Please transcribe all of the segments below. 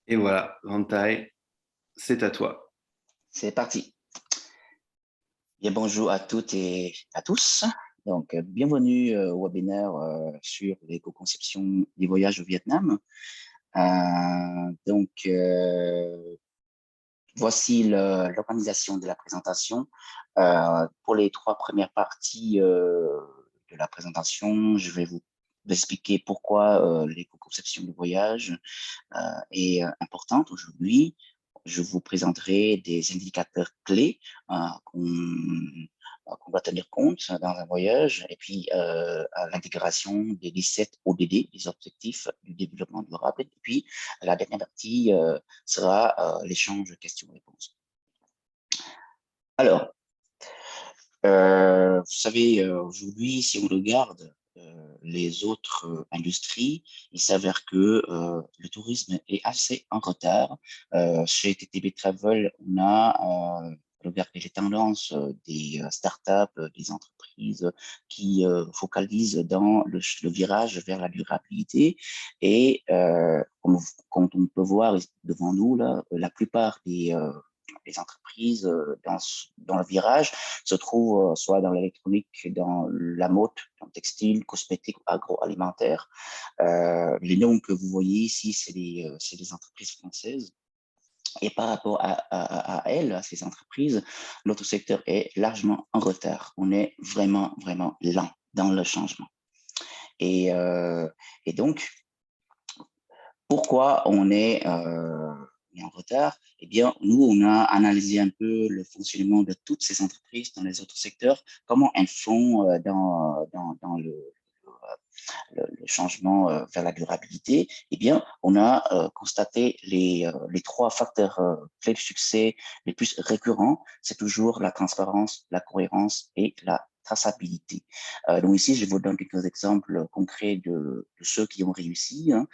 Et voilà, Rantai, c'est à toi. C'est parti. Bien, bonjour à toutes et à tous. Donc, bienvenue au webinaire sur l'éco-conception des voyages au Vietnam. Voici l'organisation de la présentation. Pour les trois premières parties de la présentation, je vais vous expliquer pourquoi l'éco-conception du voyage est importante aujourd'hui. Je vous présenterai des indicateurs clés qu'on doit tenir compte dans un voyage et puis à l'intégration des 17 ODD, des objectifs du développement durable. Et puis la dernière partie sera l'échange questions-réponses. Alors, vous savez, aujourd'hui, si on regarde les autres industries, il s'avère que le tourisme est assez en retard. Chez TTB Travel, on a regardé les tendances des startups, des entreprises qui focalisent dans le virage vers la durabilité. Et comme on peut voir devant nous, là, la plupart des entreprises dans le virage se trouvent soit dans l'électronique, dans la mode, dans le textile, cosmétique, agroalimentaire. Les noms que vous voyez ici, c'est des entreprises françaises. Et par rapport à elles, à ces entreprises, notre secteur est largement en retard. On est vraiment, vraiment lent dans le changement. Et, euh, et donc, pourquoi on est en retard? Eh bien, nous, on a analysé un peu le fonctionnement de toutes ces entreprises dans les autres secteurs, comment elles font dans le changement vers la durabilité. Eh bien, on a constaté les trois facteurs clés de succès les plus récurrents. C'est toujours la transparence, la cohérence et la traçabilité. Donc ici, je vous donne quelques exemples concrets de ceux qui ont réussi. Hein.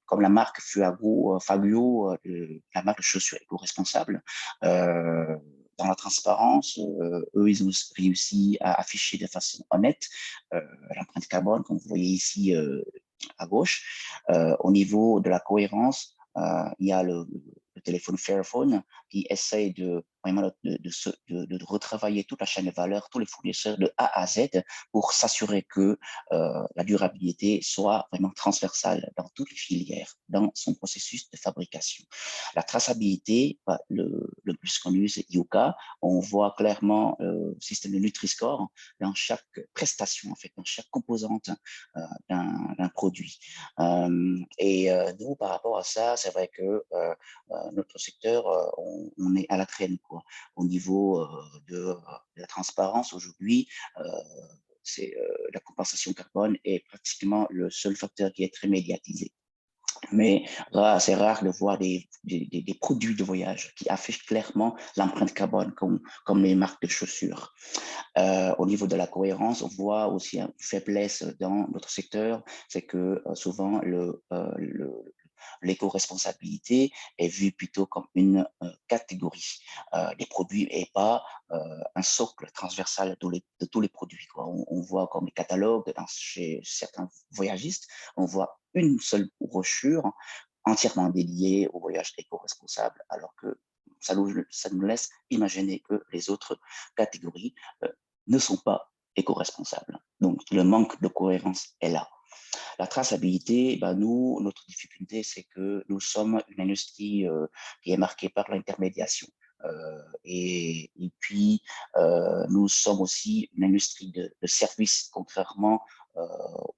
Comme la marque Fabio, la marque de chaussures éco-responsable. Dans la transparence, eux, ils ont réussi à afficher de façon honnête l'empreinte carbone, comme vous voyez ici à gauche. Au niveau de la cohérence, il y a le téléphone Fairphone qui essaye vraiment de retravailler toute la chaîne de valeur, tous les fournisseurs de A à Z pour s'assurer que la durabilité soit vraiment transversale dans toutes les filières, dans son processus de fabrication. La traçabilité, le plus connu, c'est Yuka. On voit clairement le système de Nutri-Score dans chaque prestation, en fait, dans chaque composante d'un produit. Nous, par rapport à ça, c'est vrai que notre secteur, on est à la traîne, quoi. Au niveau de la transparence, aujourd'hui, c'est la compensation carbone est pratiquement le seul facteur qui est très médiatisé. Mais là, c'est rare de voir des produits de voyage qui affichent clairement l'empreinte carbone, comme les marques de chaussures. Au niveau de la cohérence, on voit aussi une faiblesse dans notre secteur, c'est que souvent l'éco-responsabilité est vue plutôt comme une catégorie des produits et pas un socle transversal de tous les produits, quoi. On voit comme les catalogues chez certains voyagistes, on voit une seule brochure entièrement dédiée au voyage éco-responsable, alors que ça nous laisse imaginer que les autres catégories ne sont pas éco-responsables. Donc, le manque de cohérence est là. La traçabilité, ben nous, notre difficulté, c'est que nous sommes une industrie qui est marquée par l'intermédiation. Puis, nous sommes aussi une industrie de services, contrairement euh,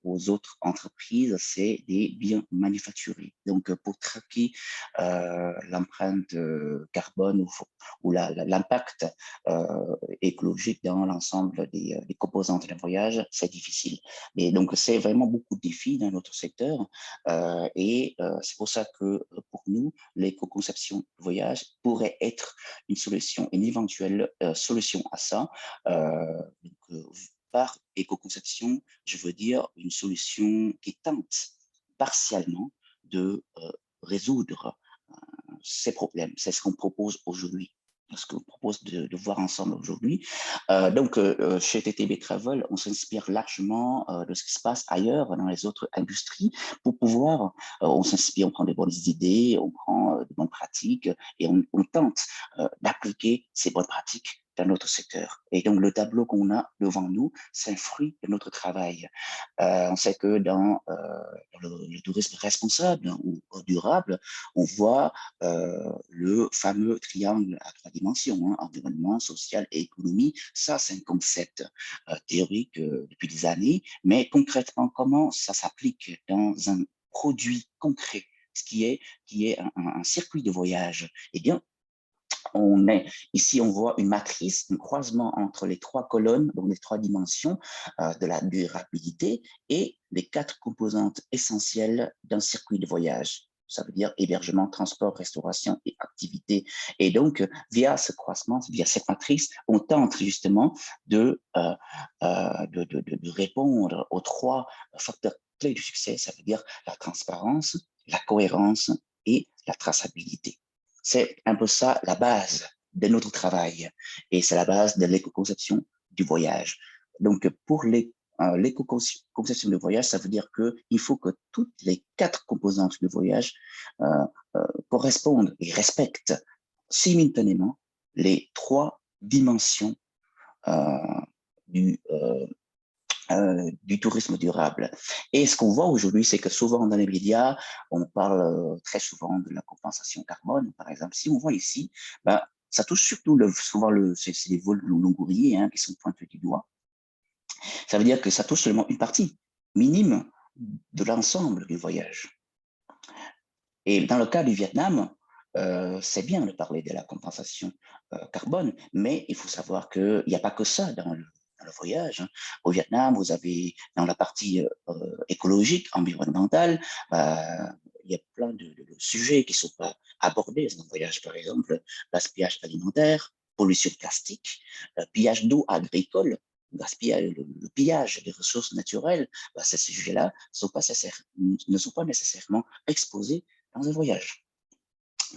aux autres entreprises, c'est des biens manufacturés. Donc, pour traquer l'empreinte carbone ou l'impact écologique dans l'ensemble des composantes d'un voyage, c'est difficile. Et donc, c'est vraiment beaucoup de défis dans notre secteur. C'est pour ça que pour nous, l'éco-conception de voyage pourrait être une solution, une éventuelle solution à ça. Par éco-conception, je veux dire une solution qui tente partiellement de résoudre ces problèmes. C'est ce qu'on propose aujourd'hui. ce qu'on propose de voir ensemble aujourd'hui. Chez TTB Travel, on s'inspire largement de ce qui se passe ailleurs dans les autres industries pour pouvoir, on s'inspire, on prend des bonnes idées, on prend de bonnes pratiques et on tente d'appliquer ces bonnes pratiques dans notre secteur. Et donc, le tableau qu'on a devant nous, c'est un fruit de notre travail. On sait que dans le tourisme responsable ou durable, on voit le fameux triangle à 3 dimensions, hein, environnement, social et économie. Ça, c'est un concept théorique depuis des années, mais concrètement, comment ça s'applique dans un produit concret, ce qui est un circuit de voyage? Eh bien, ici, on voit une matrice, un croisement entre les 3 colonnes, donc les 3 dimensions de la durabilité et les 4 composantes essentielles d'un circuit de voyage. Ça veut dire hébergement, transport, restauration et activité. Et donc, via ce croisement, via cette matrice, on tente justement de répondre aux 3 facteurs clés du succès. Ça veut dire la transparence, la cohérence et la traçabilité. C'est un peu ça la base de notre travail et c'est la base de l'éco-conception du voyage. Donc, pour l'éco-conception du voyage, ça veut dire qu'il faut que toutes les 4 composantes du voyage correspondent et respectent simultanément les 3 dimensions euh, du, euh, du tourisme durable. Et ce qu'on voit aujourd'hui, c'est que souvent dans les médias, on parle très souvent de la compensation carbone, par exemple. Si on voit ici, ben, ça touche surtout souvent c'est les vols longouriers hein, qui sont pointés du doigt. Ça veut dire que ça touche seulement une partie minime de l'ensemble du voyage. Et dans le cas du Vietnam, c'est bien de parler de la compensation carbone, mais il faut savoir qu'il n'y a pas que ça dans le voyage. Hein. Au Vietnam, vous avez dans la partie écologique, environnementale, il y a plein de sujets qui ne sont pas abordés dans le voyage. Par exemple, gaspillage alimentaire, pollution plastique, pillage d'eau agricole, le pillage des ressources naturelles. Ces sujets-là ne sont pas nécessairement exposés dans un voyage.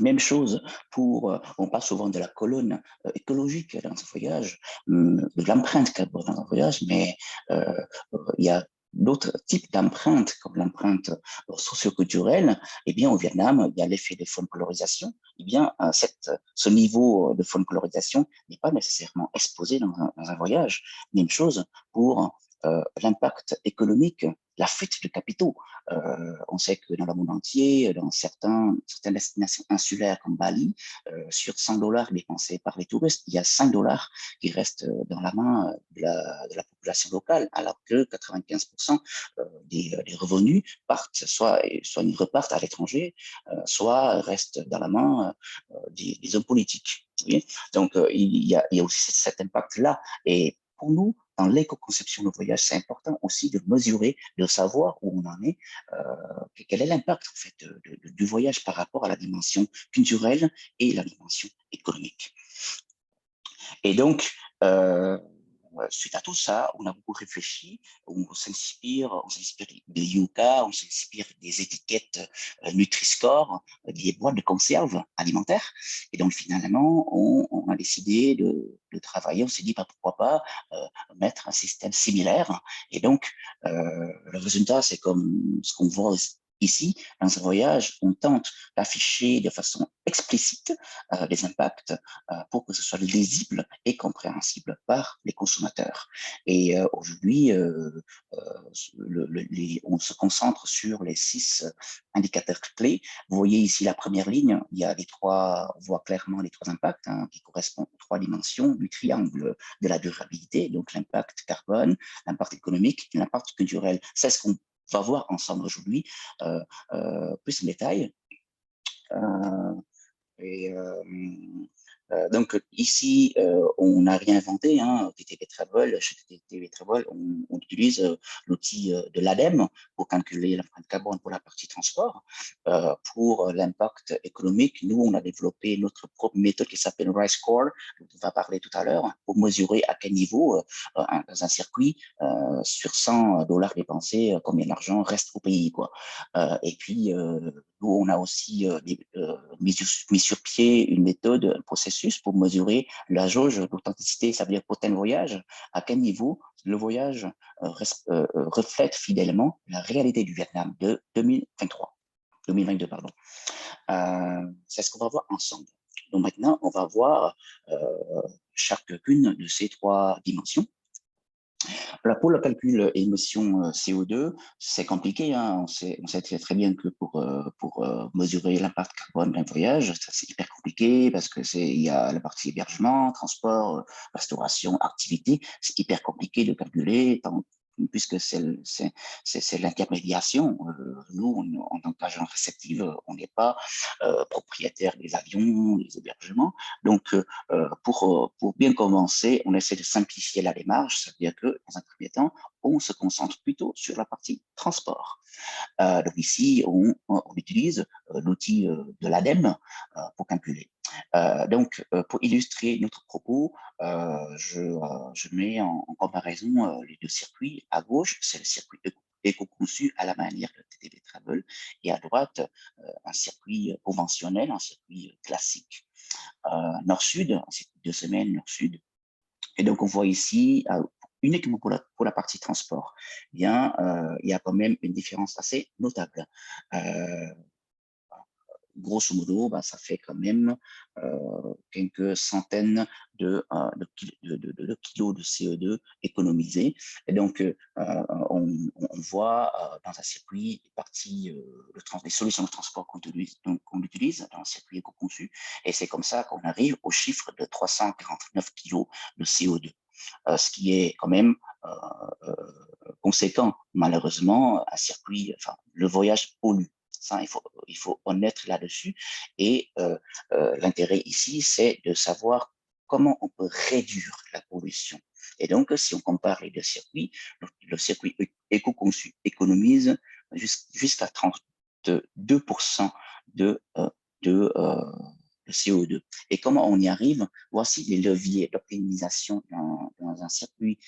Même chose on parle souvent de la colonne écologique dans un voyage, de l'empreinte carbone dans un voyage, mais il y a d'autres types d'empreintes, comme l'empreinte socioculturelle. Eh bien, au Vietnam, il y a l'effet de faune colorisation. Eh bien, ce niveau de faune colorisation n'est pas nécessairement exposé dans un voyage. Même chose pour l'impact économique, la fuite de capitaux. On sait que dans le monde entier, dans certaines destinations insulaires comme Bali, sur $100 dépensés par les touristes, il y a $5 qui restent dans la main de la population locale, alors que 95% des revenus partent, soit ils repartent à l'étranger, soit restent dans la main des hommes politiques. Oui. Donc, il y a aussi cet impact-là. Et pour nous, dans l'éco-conception de voyage, c'est important aussi de mesurer, de savoir où on en est, quel est l'impact en fait, du voyage par rapport à la dimension culturelle et la dimension économique. Et donc, suite à tout ça, on a beaucoup réfléchi, on s'inspire de Yuka, on s'inspire des étiquettes Nutri-Score, des boîtes de conserve alimentaires. Et donc, finalement, on a décidé de travailler, on s'est dit, pourquoi pas mettre un système similaire. Et donc, le résultat, c'est comme ce qu'on voit ici, dans un voyage, on tente d'afficher de façon explicite les impacts pour que ce soit lisible et compréhensible par les consommateurs. Et aujourd'hui, on se concentre sur les 6 indicateurs clés. Vous voyez ici la première ligne, il y a on voit clairement les 3 impacts hein, qui correspondent aux 3 dimensions du triangle de la durabilité, donc l'impact carbone, l'impact économique et l'impact culturel. C'est ce qu'on va voir ensemble aujourd'hui, plus en détail. Et donc ici, on n'a rien inventé, hein, TTB Travel, chez TTB Travel, on utilise l'outil de l'ADEME pour calculer l'empreinte carbone pour la partie transport. Pour l'impact économique, nous, on a développé notre propre méthode qui s'appelle RISE Score, dont on va parler tout à l'heure, pour mesurer à quel niveau, dans un circuit, sur $100 dépensés, combien d'argent reste au pays, quoi. Et puis, nous, on a aussi mis sur pied une méthode, un processus pour mesurer la jauge d'authenticité, ça veut dire pour tel voyage, à quel niveau le voyage reflète fidèlement la réalité du Vietnam de 2022, pardon. C'est ce qu'on va voir ensemble. Donc maintenant, on va voir chacune de ces trois dimensions. Alors pour le calcul émission CO2, c'est compliqué. Hein. On sait très bien que pour mesurer l'impact carbone d'un voyage, c'est hyper compliqué parce que il y a la partie hébergement, transport, restauration, activité. C'est hyper compliqué de calculer puisque c'est l'intermédiation. Nous, en tant qu'agent réceptif, on n'est pas propriétaire des avions, des hébergements. Donc, pour bien commencer, on essaie de simplifier la démarche, c'est-à-dire que dans un premier temps, on se concentre plutôt sur la partie transport. Donc ici, on utilise l'outil de l'ADEME pour calculer. Donc, pour illustrer notre propos, je mets en comparaison les deux circuits. À gauche, c'est le circuit éco-conçu à la manière de TTV Travel, et à droite, un circuit conventionnel, un circuit classique. Nord-Sud, un circuit de semaine Nord-Sud. Et donc, on voit ici, uniquement pour la partie transport, il y a quand même une différence assez notable. Grosso modo, ça fait quand même quelques centaines de kilos de CO2 économisés. Et donc, on voit dans un circuit les solutions de transport qu'on utilise dans un circuit éco-conçu. Et c'est comme ça qu'on arrive au chiffre de 349 kilos de CO2. Ce qui est quand même conséquent. Malheureusement, le voyage pollue. Ça, il faut honnête là-dessus. Et l'intérêt ici, c'est de savoir comment on peut réduire la pollution. Et donc, si on compare les deux circuits, le circuit éco-conçu économise jusqu'à 32% de CO2. Et comment on y arrive? Voici les leviers d'optimisation dans un circuit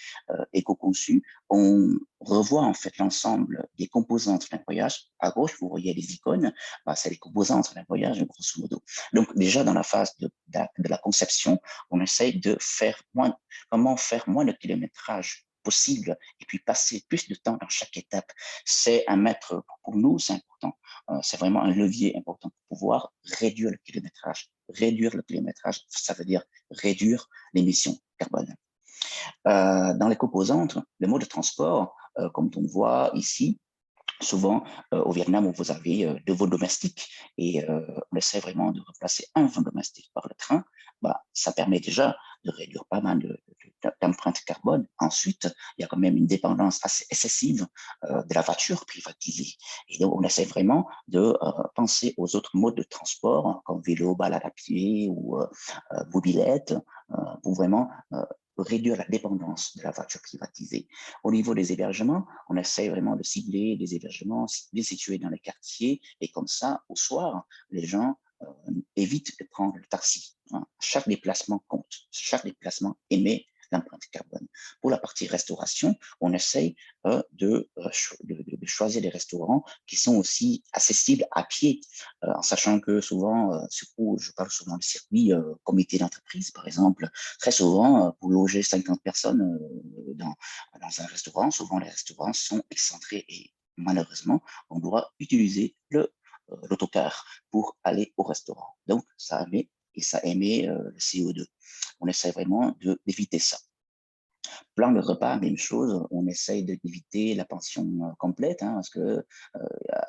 éco-conçu. On revoit en fait l'ensemble des composantes d'un voyage. À gauche, vous voyez les icônes, c'est les composantes d'un voyage, grosso modo. Donc déjà dans la phase de la conception, on essaye de comment faire moins de kilométrage possible et puis passer plus de temps dans chaque étape. C'est pour nous, c'est important. C'est vraiment un levier important pour pouvoir réduire le kilométrage. Réduire le kilométrage, ça veut dire réduire l'émission carbone. Dans les composantes, le mode de transport, comme on voit ici, souvent au Vietnam où vous avez deux vols domestiques et on essaie vraiment de remplacer un vol domestique par le train, ça permet déjà de réduire pas mal d'empreintes carbone. Ensuite, il y a quand même une dépendance assez excessive de la voiture privatisée. Et donc, on essaie vraiment de penser aux autres modes de transport comme vélo, balade à pied ou mobilette pour vraiment réduire la dépendance de la voiture privatisée. Au niveau des hébergements, on essaie vraiment de cibler des hébergements bien situés dans les quartiers et comme ça, au soir, les gens évitent de prendre le taxi. Hein. Chaque déplacement compte, chaque déplacement émet l'empreinte carbone. Pour la partie restauration, on essaye de choisir des restaurants qui sont aussi accessibles à pied, en sachant que souvent, surtout, je parle souvent de circuit comité d'entreprise, par exemple, très souvent, pour loger 50 personnes dans un restaurant, souvent les restaurants sont excentrés et malheureusement, on doit utiliser l'autocar pour aller au restaurant. Donc, ça émet le CO2. On essaie vraiment d'éviter ça. Plan de repas, même chose, on essaye d'éviter la pension complète, hein, parce que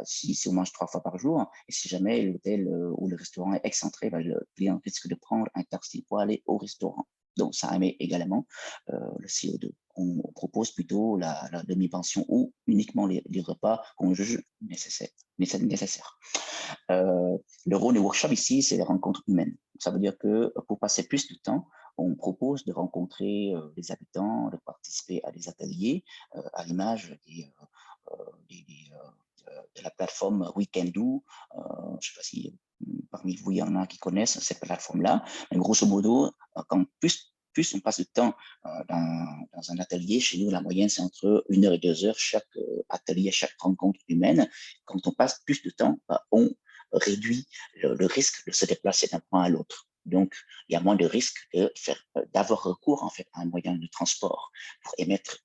si on mange 3 fois par jour, et si jamais l'hôtel ou le restaurant est excentré, le client risque de prendre un taxi pour aller au restaurant. Donc, ça émet également le CO2. On propose plutôt la demi-pension ou uniquement les repas qu'on juge nécessaires. Le rôle du workshop ici, c'est les rencontres humaines. Ça veut dire que pour passer plus de temps, on propose de rencontrer les habitants, de participer à des ateliers à l'image de la plateforme Weekendoo. Je ne sais pas si parmi vous, il y en a qui connaissent cette plateforme-là. Mais grosso modo, quand plus on passe de temps dans un atelier, chez nous, la moyenne, c'est entre 1 heure et 2 heures chaque atelier, chaque rencontre humaine. Quand on passe plus de temps, on réduit le risque de se déplacer d'un point à l'autre. Donc, il y a moins de risque d'avoir recours en fait à un moyen de transport pour émettre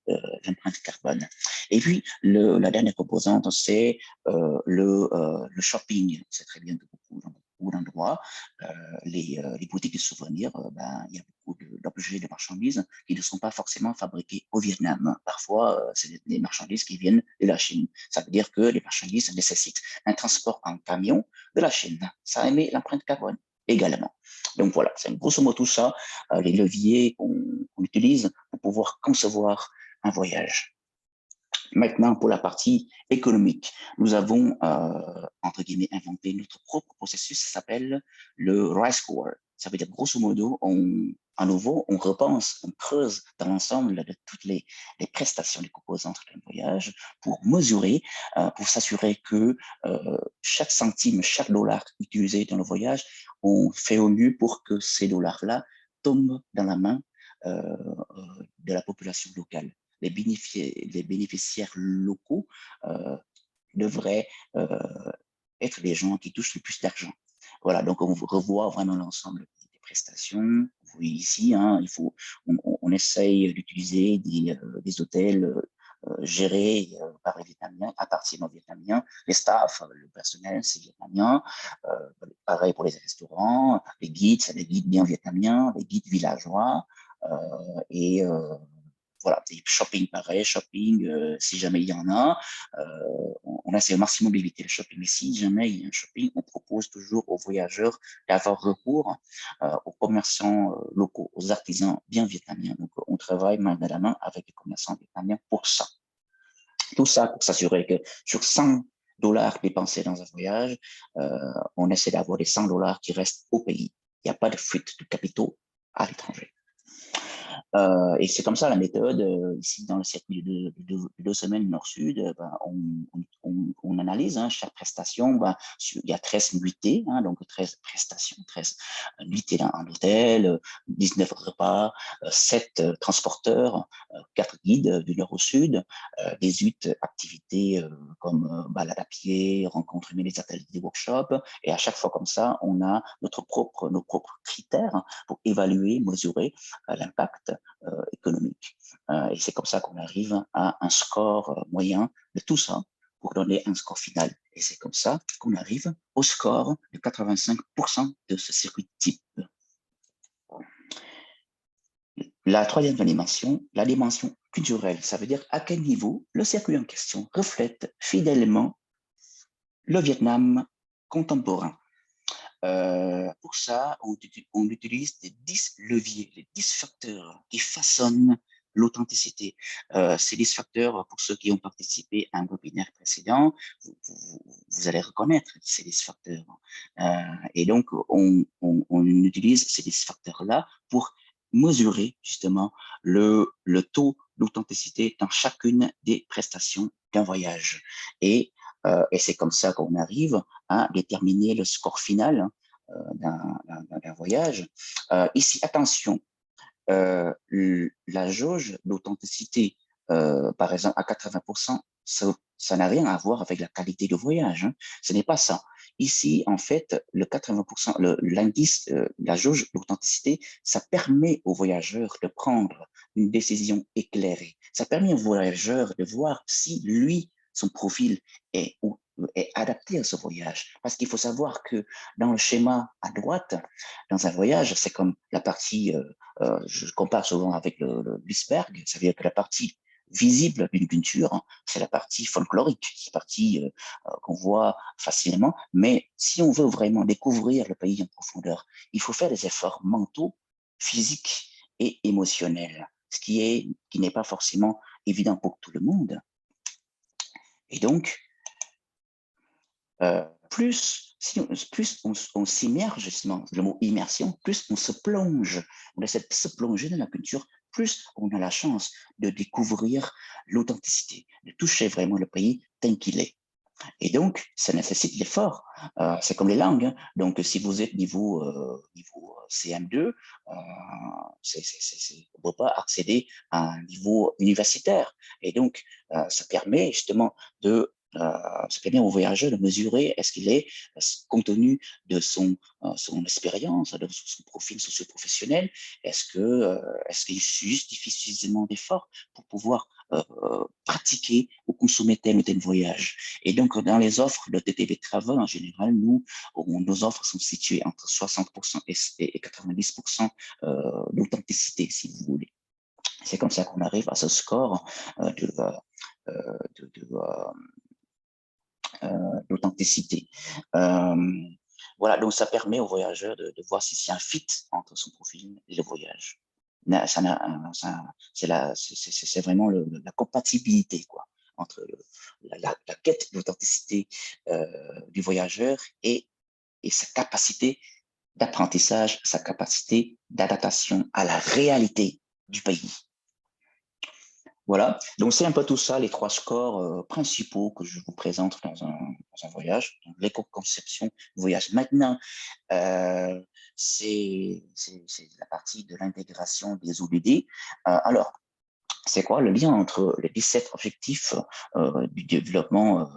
l'empreinte carbone. Et puis, la dernière composante, c'est le shopping. C'est très bien que beaucoup d'endroits, les boutiques de souvenirs, il y a beaucoup d'objets, de marchandises qui ne sont pas forcément fabriqués au Vietnam. Parfois, c'est des marchandises qui viennent de la Chine. Ça veut dire que les marchandises nécessitent un transport en camion de la Chine. Ça émet l'empreinte carbone également. Donc voilà, c'est grosso modo tout ça, les leviers qu'on utilise pour pouvoir concevoir un voyage. Maintenant, pour la partie économique, nous avons, entre guillemets, inventé notre propre processus, ça s'appelle le RISE score. Ça veut dire, grosso modo, à nouveau, on repense, on creuse dans l'ensemble de toutes les prestations, les composantes d'un voyage pour mesurer, pour s'assurer que chaque centime, chaque dollar utilisé dans le voyage, on fait au mieux pour que ces dollars-là tombent dans la main de la population locale. Les bénéficiaires locaux devraient être les gens qui touchent le plus d'argent. Voilà, donc on revoit vraiment l'ensemble des prestations. Vous voyez ici, hein, on essaye d'utiliser des hôtels gérés par les Vietnamiens, appartiennent aux Vietnamiens. Les staffs, le personnel, c'est vietnamien. Pareil pour les restaurants, les guides, c'est des guides bien vietnamiens, les guides villageois. Et voilà, des shopping pareil, shopping, si jamais il y en a, on essaie au maximum d'éviter le shopping. Mais si jamais il y a un shopping, on propose toujours aux voyageurs d'avoir recours aux commerçants locaux, aux artisans bien vietnamiens. Donc, on travaille main dans la main avec les commerçants vietnamiens pour ça. Tout ça pour s'assurer que sur 100 dollars dépensés dans un voyage, on essaie d'avoir les 100 dollars qui restent au pays. Il n'y a pas de fuite de capitaux à l'étranger. Et c'est comme ça la méthode. Ici, dans le circuit de 2 semaines nord-sud, on analyse chaque prestation. Il y a 13 nuitées, donc 13 prestations, 13 nuitées en hôtel, 19 repas, 7 transporteurs, 4 guides du nord au sud, 18 activités comme balade à pied, rencontres humaines, des ateliers, des workshops. Et à chaque fois comme ça, on a nos propres critères pour évaluer, mesurer l'impact économique. Et c'est comme ça qu'on arrive à un score moyen de tout ça pour donner un score final. Et c'est comme ça qu'on arrive au score de 85% de ce circuit type. La troisième dimension, la dimension culturelle, ça veut dire à quel niveau le circuit en question reflète fidèlement le Vietnam contemporain. Pour ça, on utilise les 10 leviers, les 10 facteurs qui façonnent l'authenticité. Ces 10 facteurs, pour ceux qui ont participé à un webinaire précédent, vous allez reconnaître ces 10 facteurs. Et donc, on utilise ces 10 facteurs-là pour mesurer justement le taux d'authenticité dans chacune des prestations d'un voyage. Et c'est comme ça qu'on arrive à déterminer le score final d'un voyage. Ici, attention, la jauge d'authenticité, par exemple, à 80%, ça n'a rien à voir avec la qualité du voyage. Ce n'est pas ça. Ici, en fait, le 80%, l'indice, la jauge d'authenticité, ça permet aux voyageurs de prendre une décision éclairée. Ça permet au voyageur de voir si lui, son profil est adapté à ce voyage. Parce qu'il faut savoir que dans le schéma à droite, dans un voyage, c'est comme la partie, je compare souvent avec l'iceberg, ça veut dire que la partie visible d'une culture, c'est la partie folklorique, c'est la partie qu'on voit facilement. Mais si on veut vraiment découvrir le pays en profondeur, il faut faire des efforts mentaux, physiques et émotionnels, ce qui n'est pas forcément évident pour tout le monde. Et donc, plus on s'immerge, justement, le mot immersion, plus on se plonge, on essaie de se plonger dans la culture, plus on a la chance de découvrir l'authenticité, de toucher vraiment le pays tel qu'il est. Et donc, ça nécessite l'effort. C'est comme les langues. Donc, si vous êtes niveau CM2, on ne peut pas accéder à un niveau universitaire. Et donc, ça permet justement de ça permet au voyageur de mesurer est-ce qu'il est, compte tenu de son expérience, de son profil socio-professionnel, est-ce qu'il justifie suffisamment d'efforts pour pouvoir pratiquer ou consommer tel ou tel voyage. Et donc, dans les offres de TTV Travel, en général, nos offres sont situées entre 60% et 90% d'authenticité, si vous voulez. C'est comme ça qu'on arrive à ce score de, de, de, d'authenticité. Voilà, donc ça permet aux voyageurs de voir si c'est un fit entre son profil et le voyage. C'est vraiment la compatibilité quoi, entre la quête d'authenticité du voyageur et sa capacité d'apprentissage, sa capacité d'adaptation à la réalité du pays. Voilà, donc c'est un peu tout ça, les trois scores principaux que je vous présente dans un voyage, l'éco-conception du voyage. Maintenant, c'est la partie de l'intégration des ODD. Alors, c'est quoi le lien entre les 17 objectifs du développement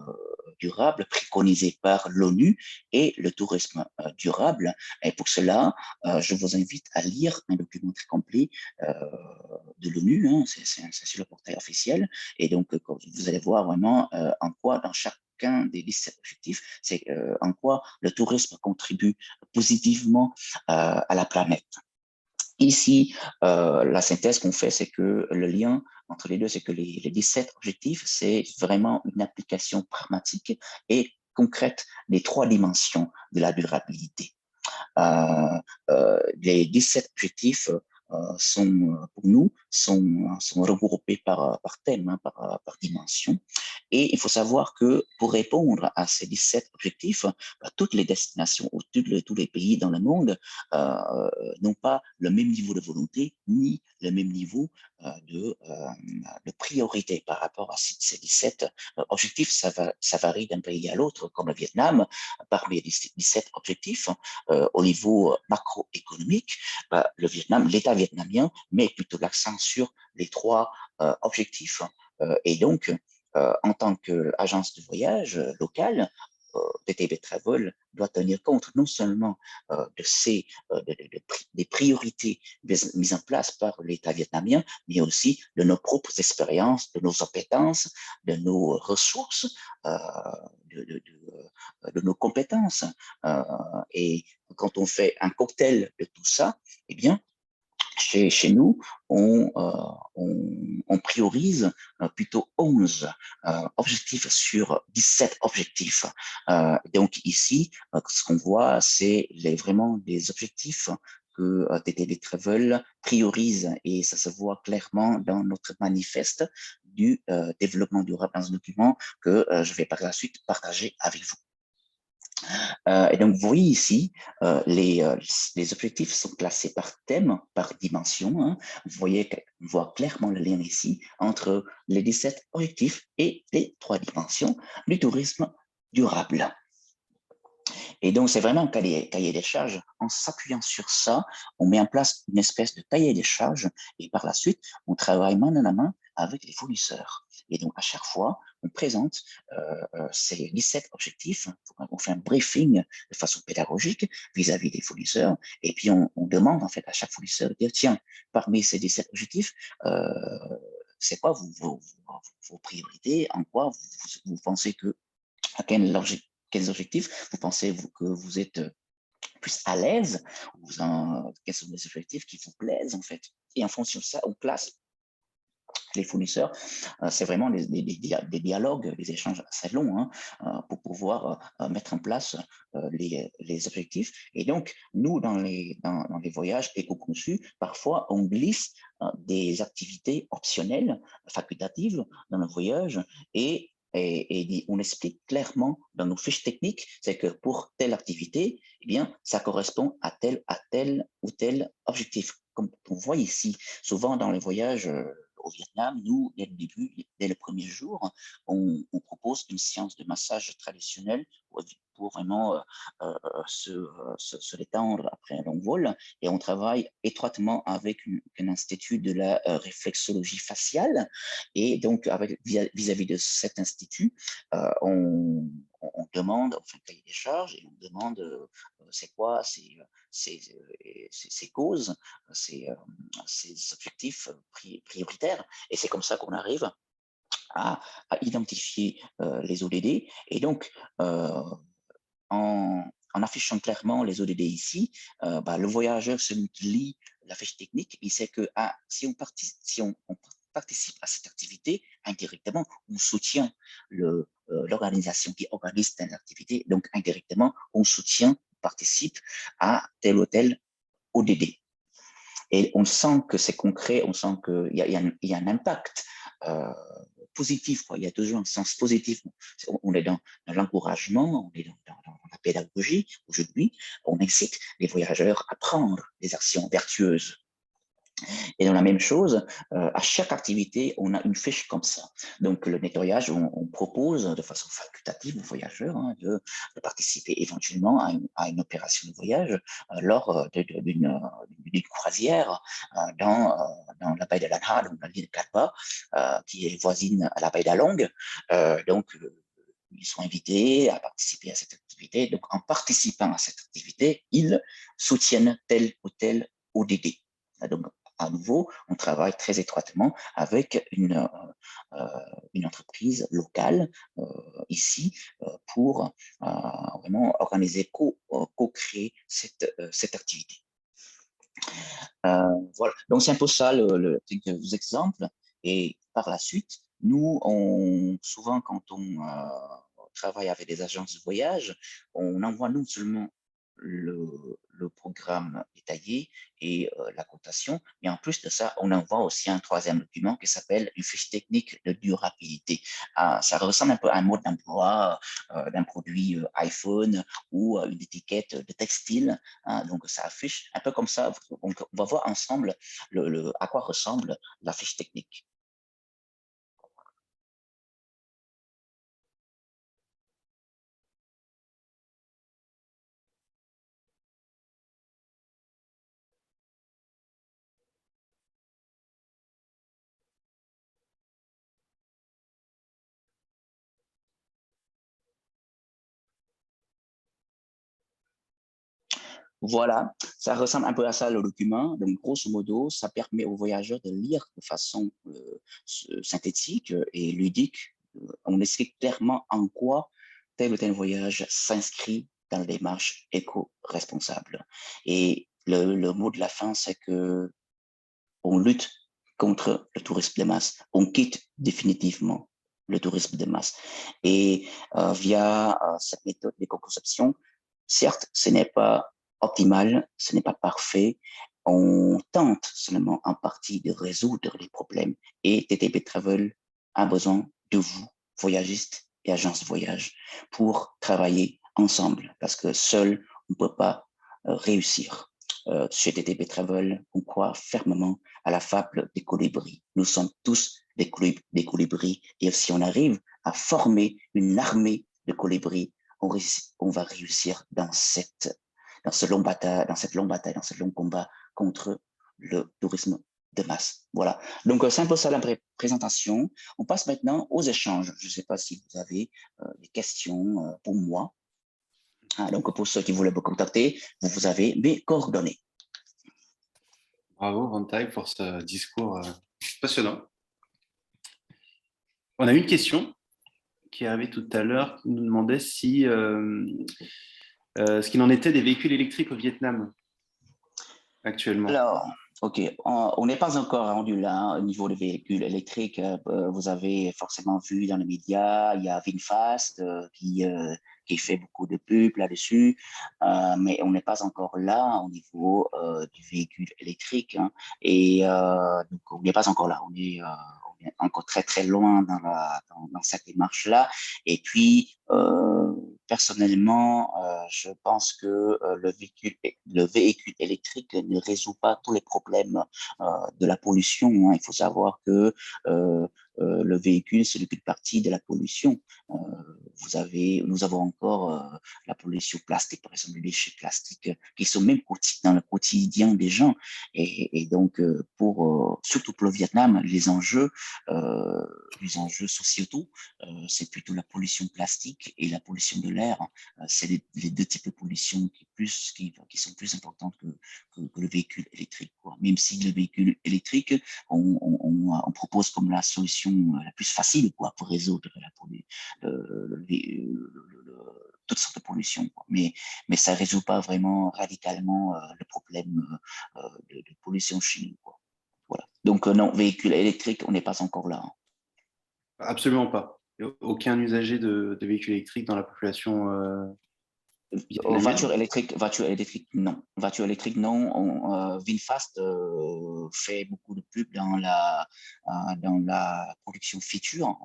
durable préconisés par l'ONU et le tourisme durable? Et pour cela, je vous invite à lire un document très complet de l'ONU, hein, c'est sur le portail officiel, et donc vous allez voir vraiment en quoi dans chacun des 17 objectifs, c'est en quoi le tourisme contribue positivement à la planète. Ici, la synthèse qu'on fait, c'est que le lien entre les deux, c'est que les 17 objectifs, c'est vraiment une application pragmatique et concrète des trois dimensions de la durabilité. Les 17 objectifs sont, pour nous, sont regroupés par thème, hein, par dimension. Et il faut savoir que pour répondre à ces 17 objectifs, toutes les destinations ou tous les pays dans le monde n'ont pas le même niveau de volonté ni le même niveau de priorité par rapport à ces 17 objectifs. Ça varie d'un pays à l'autre, comme le Vietnam. Parmi les 17 objectifs, au niveau macroéconomique, l'État vietnamien met plutôt l'accent sur les trois objectifs. Et donc, en tant qu'agence de voyage locale, TTV Travel doit tenir compte non seulement des priorités mises en place par l'État vietnamien, mais aussi de nos propres expériences, de nos compétences, de nos ressources, de nos compétences. Et quand on fait un cocktail de tout ça, eh bien, chez nous, on priorise plutôt 11 objectifs sur 17 objectifs. Donc ici, ce qu'on voit, c'est vraiment des objectifs que TTV Travel priorise et ça se voit clairement dans notre manifeste du développement durable dans un document que je vais par la suite partager avec vous. Et donc, vous voyez ici, les objectifs sont classés par thème, par dimension. Hein. On voit clairement le lien ici entre les 17 objectifs et les 3 dimensions du tourisme durable. Et donc, c'est vraiment un cahier des charges. En s'appuyant sur ça, on met en place une espèce de cahier des charges et par la suite, on travaille main dans la main avec les fournisseurs. Et donc, à chaque fois, on présente ces 17 objectifs, on fait un briefing de façon pédagogique vis-à-vis des fournisseurs et puis on demande en fait à chaque fournisseur de dire, tiens, parmi ces 17 objectifs, c'est quoi vos priorités, en quoi vous pensez que, à quels objectifs vous pensez que vous êtes plus à l'aise, quels sont les objectifs qui vous plaisent en fait. Et en fonction de ça, on classe les fournisseurs. C'est vraiment des dialogues, des échanges assez longs hein, pour pouvoir mettre en place les objectifs. Et donc, nous, dans les voyages éco-conçus, parfois, on glisse des activités optionnelles, facultatives dans le voyage et on explique clairement dans nos fiches techniques, c'est que pour telle activité, eh bien, ça correspond à tel ou tel objectif. Comme on voit ici, souvent dans les voyages au Vietnam, nous, dès le début, dès le premier jour, on propose une séance de massage traditionnel pour vraiment se détendre après un long vol. Et on travaille étroitement avec un institut de la réflexologie faciale. Et donc, vis-à-vis de cet institut, on demande, enfin, cahier des charges, et on demande c'est quoi ces causes, ces objectifs prioritaires. Et c'est comme ça qu'on arrive à identifier les ODD. Et donc, en affichant clairement les ODD ici, le voyageur, celui qui lit la fiche technique, il sait que si on participe à cette activité, indirectement, on soutient l'organisation qui organise cette activité. Donc, indirectement, on soutient, participe à tel ou tel ODD. Et on sent que c'est concret, on sent qu'il y a un impact positif, quoi. Il y a toujours un sens positif. On est dans l'encouragement, on est dans la pédagogie. Aujourd'hui, on incite les voyageurs à prendre des actions vertueuses. Et dans la même chose, à chaque activité, on a une fiche comme ça. Donc, le nettoyage, on propose de façon facultative aux voyageurs de participer éventuellement à une opération de voyage lors d'une croisière dans la baie de Lanha, donc dans l'île de Katba, qui est voisine à la baie d'Along. Donc, ils sont invités à participer à cette activité. Donc, en participant à cette activité, ils soutiennent tel ou tel ODD. Donc, à nouveau, on travaille très étroitement avec une entreprise locale ici pour vraiment organiser, co-créer cette activité. Voilà. Donc, c'est un peu ça quelques exemples. Et par la suite, nous, souvent, quand on travaille avec des agences de voyage, on envoie non seulement le programme détaillé et la cotation, mais en plus de ça, on envoie aussi un troisième document qui s'appelle une fiche technique de durabilité. Ça ressemble un peu à un mode d'emploi d'un produit iPhone ou une étiquette de textile. Donc, ça affiche un peu comme ça. On va voir ensemble à quoi ressemble la fiche technique. Voilà, ça ressemble un peu à ça le document. Donc, grosso modo, ça permet aux voyageurs de lire de façon synthétique et ludique. On explique clairement en quoi tel ou tel voyage s'inscrit dans la démarche éco-responsable. Et le mot de la fin, c'est que on lutte contre le tourisme de masse. On quitte définitivement le tourisme de masse. Et via cette méthode d'éco-conception, certes, ce n'est pas optimal, ce n'est pas parfait. On tente seulement en partie de résoudre les problèmes. Et TTP Travel a besoin de vous, voyagistes et agences de voyage, pour travailler ensemble, parce que seul, on ne peut pas réussir. Chez TTP Travel, on croit fermement à la fable des colibris. Nous sommes tous des colibris, et si on arrive à former une armée de colibris, on va réussir dans cette longue bataille, dans ce long combat contre le tourisme de masse. Voilà. Donc, c'est un peu ça la présentation. On passe maintenant aux échanges. Je ne sais pas si vous avez des questions pour moi. Donc, pour ceux qui voulaient me contacter, vous avez mes coordonnées. Bravo, Vantai, pour ce discours passionnant. On a une question qui est arrivée tout à l'heure, qui nous demandait si ce qu'il en était des véhicules électriques au Vietnam actuellement. Alors, OK, on n'est pas encore rendu là au niveau des véhicules électriques. Vous avez forcément vu dans les médias, il y a VinFast qui fait beaucoup de pubs là-dessus, mais on n'est pas encore là au niveau du véhicule électrique. Et donc, on n'est pas encore là. On est encore très, très loin dans cette démarche-là. Et puis, personnellement, je pense que le véhicule électrique ne résout pas tous les problèmes de la pollution, hein. Il faut savoir que le véhicule, c'est qu'une partie de la pollution. Nous avons encore la pollution plastique, par exemple, les déchets plastiques qui sont même dans le quotidien des gens. Et donc, surtout pour le Vietnam, les enjeux sociétaux, c'est plutôt la pollution plastique et la pollution de l'air. C'est les deux types de pollution qui sont plus importantes que le véhicule électrique, quoi. Même si le véhicule électrique, on propose comme la solution la plus facile, quoi, pour résoudre toutes sortes de pollution, quoi. Mais ça ne résout pas vraiment radicalement le problème de pollution chez nous, quoi. Voilà. Donc, non, véhicule électrique, on n'est pas encore là, hein. Absolument pas. Aucun usager de véhicules électriques dans la population vietnamienne. Voiture électrique, non. Voiture électrique, non. VinFast fait beaucoup de pub dans la production future,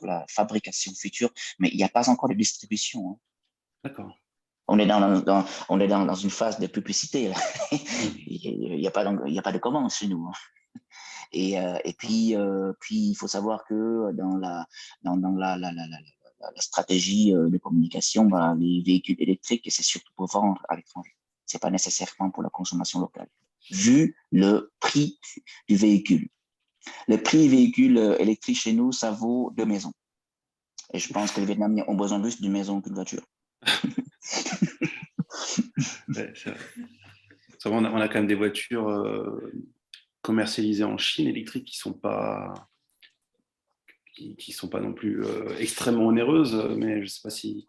la fabrication future, mais il n'y a pas encore de distribution, hein. D'accord. On est dans une phase de publicité, là. Il n'y a pas de commande chez nous, hein. Et puis, il faut savoir que dans la stratégie de communication, bah, les véhicules électriques, c'est surtout pour vendre à l'étranger. C'est pas nécessairement pour la consommation locale, vu le prix du véhicule. Le prix du véhicule électrique chez nous, ça vaut 2 maisons. Et je pense que les Vietnamiens ont besoin plus d'une maison qu'une voiture. Ouais, c'est vrai. On a quand même des voitures commercialisées en Chine électriques qui sont pas non plus extrêmement onéreuses, mais je ne sais pas si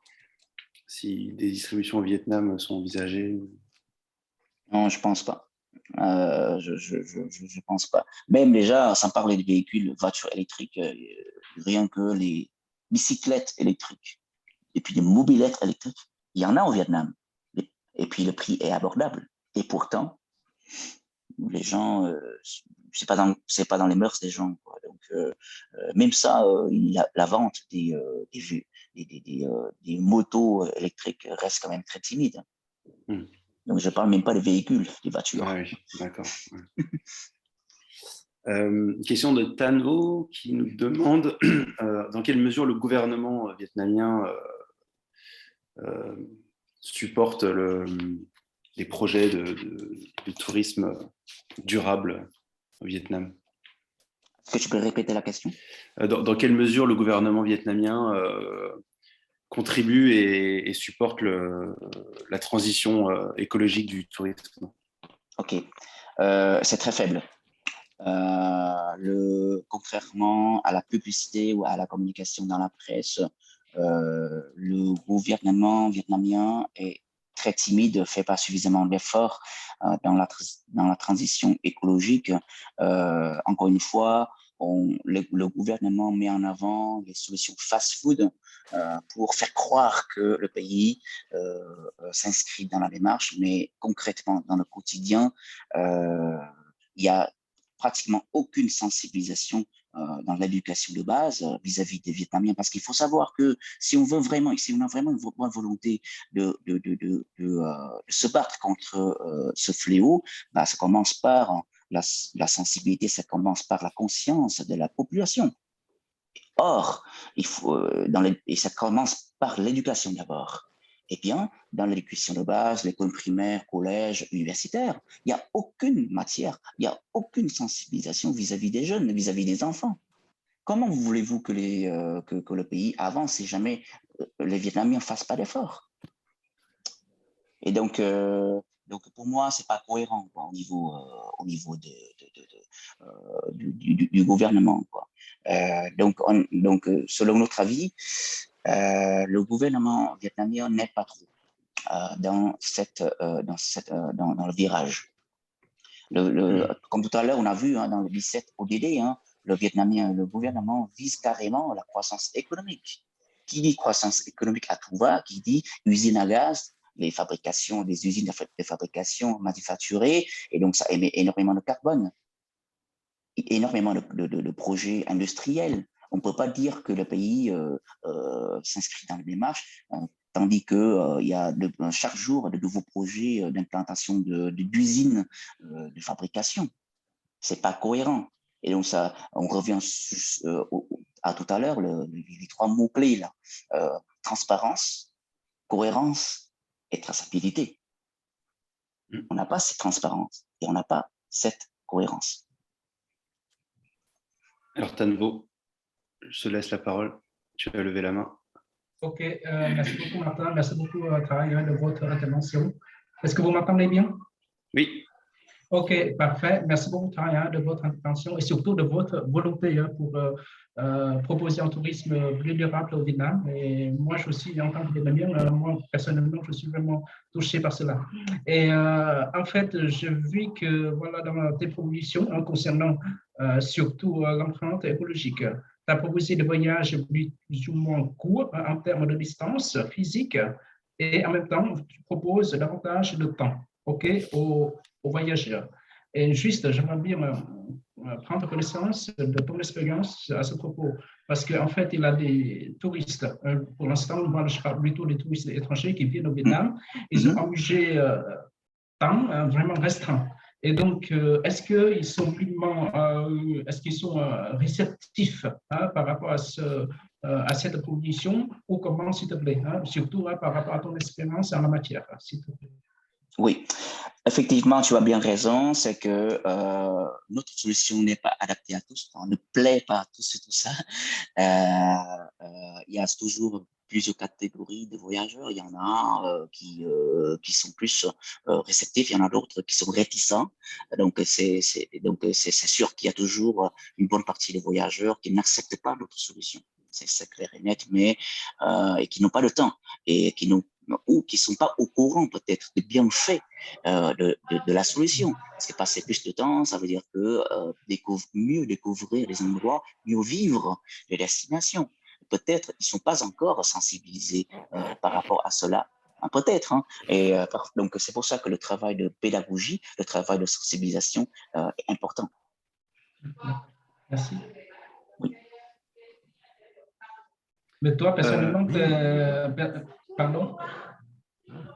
des distributions au Vietnam sont envisagées. Non, je pense pas. Je pense pas. Même déjà, sans parler de véhicules, voitures électriques, rien que les bicyclettes électriques et puis les mobylettes électriques, il y en a au Vietnam. Et puis le prix est abordable. Et pourtant, les gens, c'est pas dans les mœurs des gens, quoi. Donc, même ça, la vente des motos électriques reste quand même très timide. Donc, je parle même pas des véhicules, des voitures. Ah oui, d'accord. Ouais. Question de Tanvo qui nous demande dans quelle mesure le gouvernement vietnamien supporte les projets de tourisme durable au Vietnam. Est-ce que tu peux répéter la question? Dans quelle mesure le gouvernement vietnamien contribue et supporte la transition écologique du tourisme? Ok, c'est très faible. Contrairement à la publicité ou à la communication dans la presse, le gouvernement vietnamien est très timide, ne fait pas suffisamment d'efforts dans la transition écologique. Encore une fois, le gouvernement met en avant les solutions fast-food pour faire croire que le pays s'inscrit dans la démarche, mais concrètement, dans le quotidien, il y a pratiquement aucune sensibilisation dans l'éducation de base vis-à-vis des Vietnamiens, parce qu'il faut savoir que si on a vraiment une bonne volonté de se battre contre ce fléau, bah, ça commence par la sensibilité, ça commence par la conscience de la population. Or, et ça commence par l'éducation d'abord. Eh bien, dans l'éducation de base, l'école primaire, collège, universitaire, il n'y a aucune matière, il n'y a aucune sensibilisation vis-à-vis des jeunes, vis-à-vis des enfants. Comment voulez-vous que le pays avance si jamais les Vietnamiens ne fassent pas d'efforts? Et donc, pour moi, ce n'est pas cohérent, quoi, au niveau du gouvernement, quoi. Selon notre avis, le gouvernement vietnamien n'aide pas trop dans le virage. Comme tout à l'heure, on a vu dans le 17 ODD, le gouvernement vise carrément la croissance économique. Qui dit croissance économique à tout va, qui dit usine à gaz, des usines de fabrication manufacturées, et donc ça émet énormément de carbone. énormément de projets industriels. On ne peut pas dire que le pays s'inscrit dans les démarches, tandis qu'il y a chaque jour de nouveaux projets d'implantation d'usines de fabrication. Ce n'est pas cohérent. Et donc, ça, on revient à tout à l'heure, les trois mots-clés, là. Transparence, cohérence et traçabilité. On n'a pas cette transparence et on n'a pas cette cohérence. Alors, Tanvo, je te laisse la parole. Tu as levé la main. Ok, merci beaucoup, Martin. Merci beaucoup, Tara, de votre intervention. Est-ce que vous m'entendez bien? Oui. Ok, parfait. Merci beaucoup, Tara, de votre intervention et surtout de votre volonté pour proposer un tourisme plus durable au Vietnam. Et moi, je suis, en tant que Vietnamien, moi, personnellement, je suis vraiment touché par cela. Et en fait, je vis que, voilà, dans tes propositions concernant surtout l'empreinte écologique, tu as proposé des voyages plus ou moins courts en termes de distance physique et en même temps, tu proposes davantage de temps, ok, aux voyageurs. Et juste, j'aimerais bien prendre connaissance de ton expérience à ce propos, parce qu'en fait, il y a des touristes, pour l'instant, moi, je parle plutôt des touristes étrangers qui viennent au Vietnam, ils ont un budget temps vraiment restreint. Et donc, est-ce qu'ils sont réceptifs par rapport à cette proposition, ou comment, s'il te plaît, surtout par rapport à ton expérience en la matière, s'il te plaît? Oui, effectivement, tu as bien raison, c'est que notre solution n'est pas adaptée à tous, on ne plaît pas à tous et tout ça. Il y a toujours plusieurs catégories de voyageurs. Il y en a qui sont plus réceptifs, il y en a d'autres qui sont réticents. Donc, c'est sûr qu'il y a toujours une bonne partie des voyageurs qui n'acceptent pas notre solution. C'est clair et net, mais et qui n'ont pas le temps et ou qui ne sont pas au courant peut-être des bienfaits de la solution. Parce que passer plus de temps, ça veut dire que mieux découvrir les endroits, mieux vivre les destinations. Peut-être ils ne sont pas encore sensibilisés par rapport à cela. Peut-être. Hein. Et donc, c'est pour ça que le travail de pédagogie, le travail de sensibilisation est important. Merci. Oui. Mais toi, personnellement, pardon?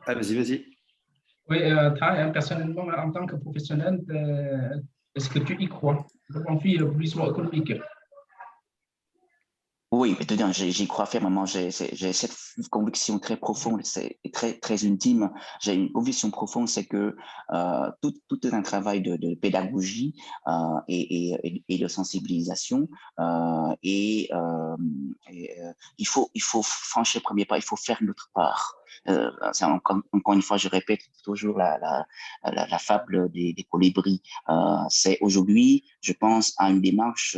Ah, vas-y. Oui, personnellement, en tant que professionnel, est-ce que tu y crois? On vit le tourisme économique. Oui, j'y crois fermement. J'ai cette conviction très profonde, c'est très, très intime. J'ai une conviction profonde, c'est que tout est un travail de pédagogie et de sensibilisation. Il faut franchir le premier pas, il faut faire notre part. Encore une fois, je répète toujours la fable des colibris. C'est aujourd'hui, je pense, à une démarche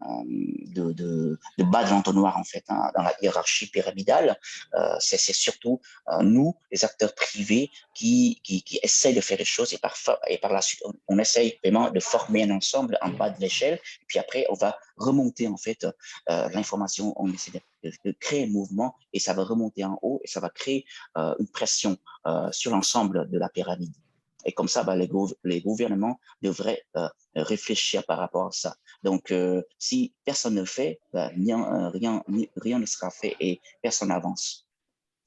de bas de l'entonnoir en fait, dans la hiérarchie pyramidale. C'est surtout nous, les acteurs privés, qui essayent de faire les choses et par la suite, on essaye vraiment de former un ensemble en bas de l'échelle. Et puis après, on va remonter en fait l'information, on essaie de créer un mouvement et ça va remonter en haut et ça va créer une pression sur l'ensemble de la pyramide. Et comme ça, les gouvernements devraient réfléchir par rapport à ça. Donc, si personne ne le fait, rien ne sera fait et personne n'avance.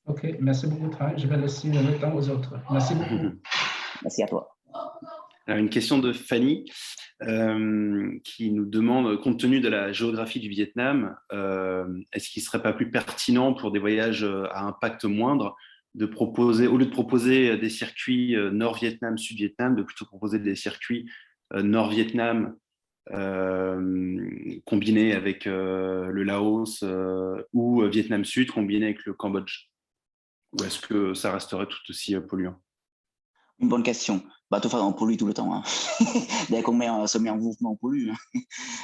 OK, merci beaucoup, Tara. Je vais laisser le temps aux autres. Merci beaucoup. Merci à toi. Alors, une question de Fanny qui nous demande, compte tenu de la géographie du Vietnam, est-ce qu'il ne serait pas plus pertinent pour des voyages à impact moindre de proposer, au lieu de proposer des circuits nord-Vietnam, sud-Vietnam, de plutôt proposer des circuits nord-Vietnam combinés avec le Laos ou Vietnam Sud combiné avec le Cambodge? Ou est-ce que ça resterait tout aussi polluant? Une bonne question. De toute façon, on pollue tout le temps. Hein. Dès qu'on se met en mouvement, on pollue.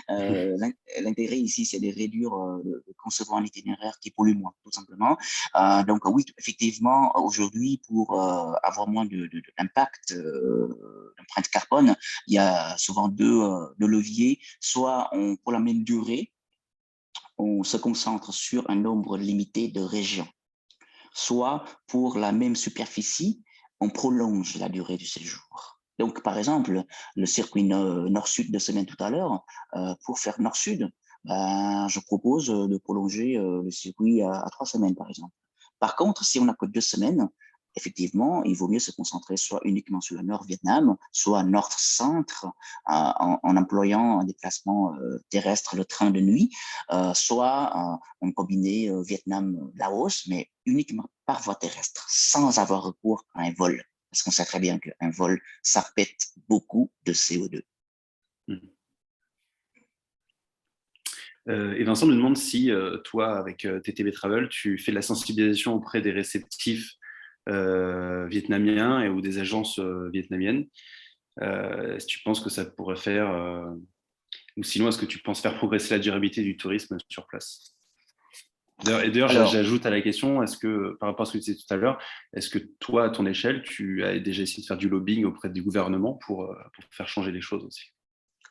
Hein. L'intérêt ici, c'est de réduire, de concevoir un itinéraire qui pollue moins, tout simplement. Donc oui, effectivement, aujourd'hui, pour avoir moins d'impact, d'empreinte carbone, il y a souvent deux leviers. Soit pour la même durée, on se concentre sur un nombre limité de régions. Soit pour la même superficie, on prolonge la durée du séjour. Donc, par exemple, le circuit nord-sud de semaine tout à l'heure, pour faire nord-sud, ben, je propose de prolonger le circuit à 3 semaines, par exemple. Par contre, si on n'a que 2 semaines, effectivement, il vaut mieux se concentrer soit uniquement sur le Nord-Vietnam, soit Nord-Centre, en employant un déplacement terrestre, le train de nuit, soit en combiné Vietnam-Laos, mais uniquement par voie terrestre, sans avoir recours à un vol. Parce qu'on sait très bien qu'un vol, ça pète beaucoup de CO2. Et Vincent me demande si toi, avec TTV Travel, tu fais de la sensibilisation auprès des réceptifs vietnamiens ou des agences vietnamiennes. Est-ce que tu penses que ça pourrait faire, ou sinon, est-ce que tu penses faire progresser la durabilité du tourisme sur place? D'ailleurs, j'ajoute à la question, est-ce que, par rapport à ce que tu disais tout à l'heure, est-ce que toi, à ton échelle, tu as déjà essayé de faire du lobbying auprès du gouvernement pour faire changer les choses aussi?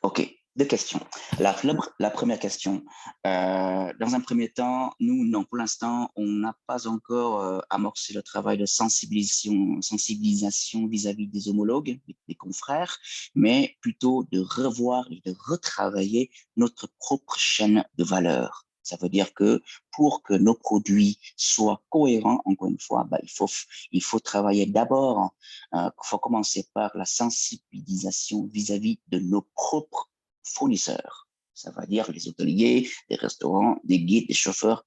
OK, 2 questions. La première question, dans un premier temps, nous, non, pour l'instant, on n'a pas encore amorcé le travail de sensibilisation vis-à-vis des homologues, des confrères, mais plutôt de revoir et de retravailler notre propre chaîne de valeur. Ça veut dire que pour que nos produits soient cohérents, encore une fois, bah, il faut travailler d'abord, il faut commencer par la sensibilisation vis-à-vis de nos propres fournisseurs. Ça veut dire les hôteliers, les restaurants, des guides, des chauffeurs.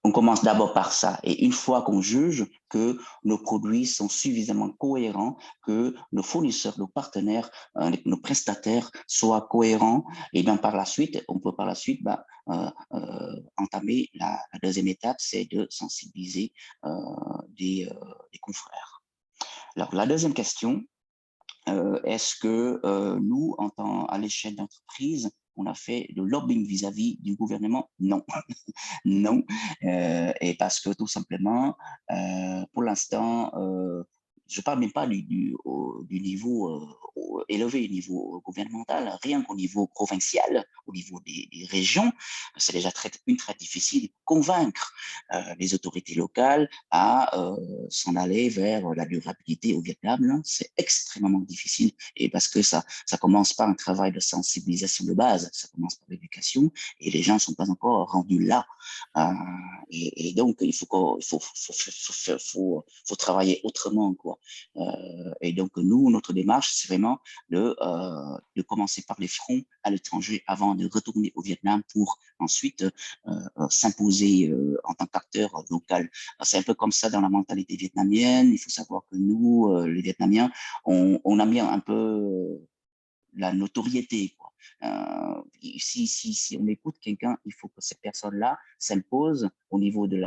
On commence d'abord par ça. Et une fois qu'on juge que nos produits sont suffisamment cohérents, que nos fournisseurs, nos partenaires, nos prestataires soient cohérents, et bien par la suite, on peut par la suite entamer la deuxième étape, c'est de sensibiliser des confrères. Alors, la deuxième question, est-ce que nous, à l'échelle d'entreprise, on a fait de lobbying vis-à-vis du gouvernement? Non, non, et parce que tout simplement, pour l'instant, je parle même pas du niveau élevé, niveau gouvernemental, rien qu'au niveau provincial, au niveau des régions, c'est déjà très difficile de convaincre les autorités locales à s'en aller vers la durabilité au Vietnam. C'est extrêmement difficile, et parce que ça commence par un travail de sensibilisation de base, ça commence par l'éducation, et les gens ne sont pas encore rendus là. Et donc, il faut travailler autrement, quoi. Et donc, nous, notre démarche, c'est vraiment de commencer par les fronts à l'étranger avant de retourner au Vietnam pour ensuite s'imposer en tant qu'acteur local. C'est un peu comme ça dans la mentalité vietnamienne. Il faut savoir que nous, les Vietnamiens, on aime bien un peu la notoriété, quoi. Si on écoute quelqu'un, il faut que cette personne-là s'impose au niveau de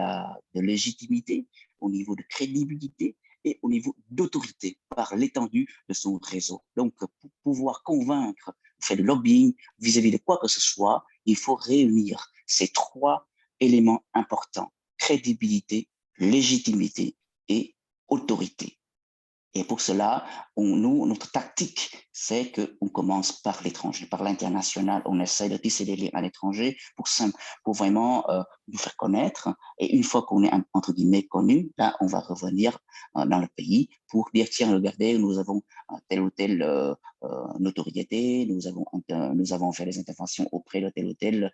légitimité, au niveau de crédibilité et au niveau d'autorité par l'étendue de son réseau. Donc, pour pouvoir convaincre, faire du lobbying vis-à-vis de quoi que ce soit, il faut réunir ces 3 éléments importants: crédibilité, légitimité et autorité. Et pour cela, notre tactique, c'est qu'on commence par l'étranger, par l'international. On essaie de tisser des liens à l'étranger pour vraiment nous faire connaître. Et une fois qu'on est, entre guillemets, connu, là, on va revenir dans le pays pour dire, tiens, regardez, nous avons telle ou telle notoriété, nous avons fait des interventions auprès de telle ou telle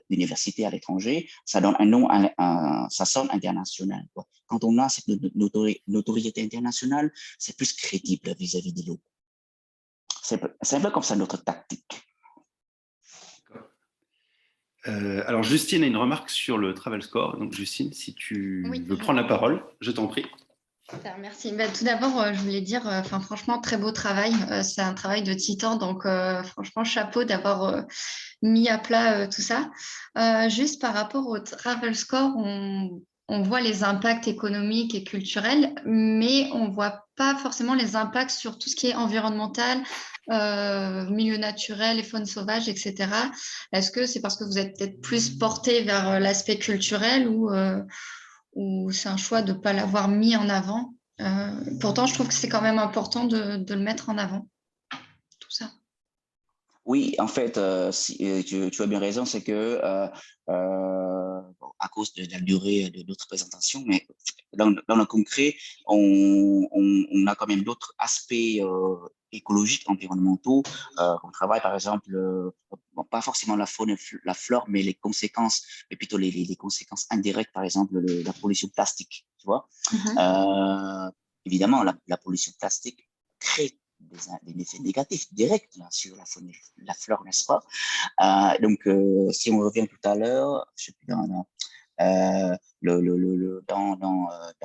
université à l'étranger. Ça donne un nom, ça sonne international, quoi. Quand on a cette notoriété internationale, c'est plus crédible vis-à-vis des locaux. C'est un peu comme ça notre tactique. Alors, Justine a une remarque sur le Travel Score. Donc, Justine, si tu veux prendre la parole, je t'en prie. Super, merci. Tout d'abord, je voulais dire, franchement, très beau travail. C'est un travail de titan, donc franchement, chapeau d'avoir mis à plat tout ça. Juste par rapport au Travel Score, on voit les impacts économiques et culturels, mais on ne voit pas forcément les impacts sur tout ce qui est environnemental, milieu naturel et faune sauvage, etc. Est-ce que c'est parce que vous êtes peut-être plus porté vers l'aspect culturel ou c'est un choix de ne pas l'avoir mis en avant? Pourtant, je trouve que c'est quand même important de le mettre en avant, tout ça. Oui, en fait, tu as bien raison, c'est que à cause de la durée de notre présentation, mais dans le concret, on a quand même d'autres aspects écologiques, environnementaux. On travaille par exemple, bon, pas forcément la faune et la flore, mais les conséquences, mais plutôt les conséquences indirectes, par exemple la pollution plastique, tu vois. Évidemment, la pollution plastique crée des effets négatifs directs là, sur la faune et la flore, n'est-ce pas? Donc, si on revient tout à l'heure, je sais plus, dans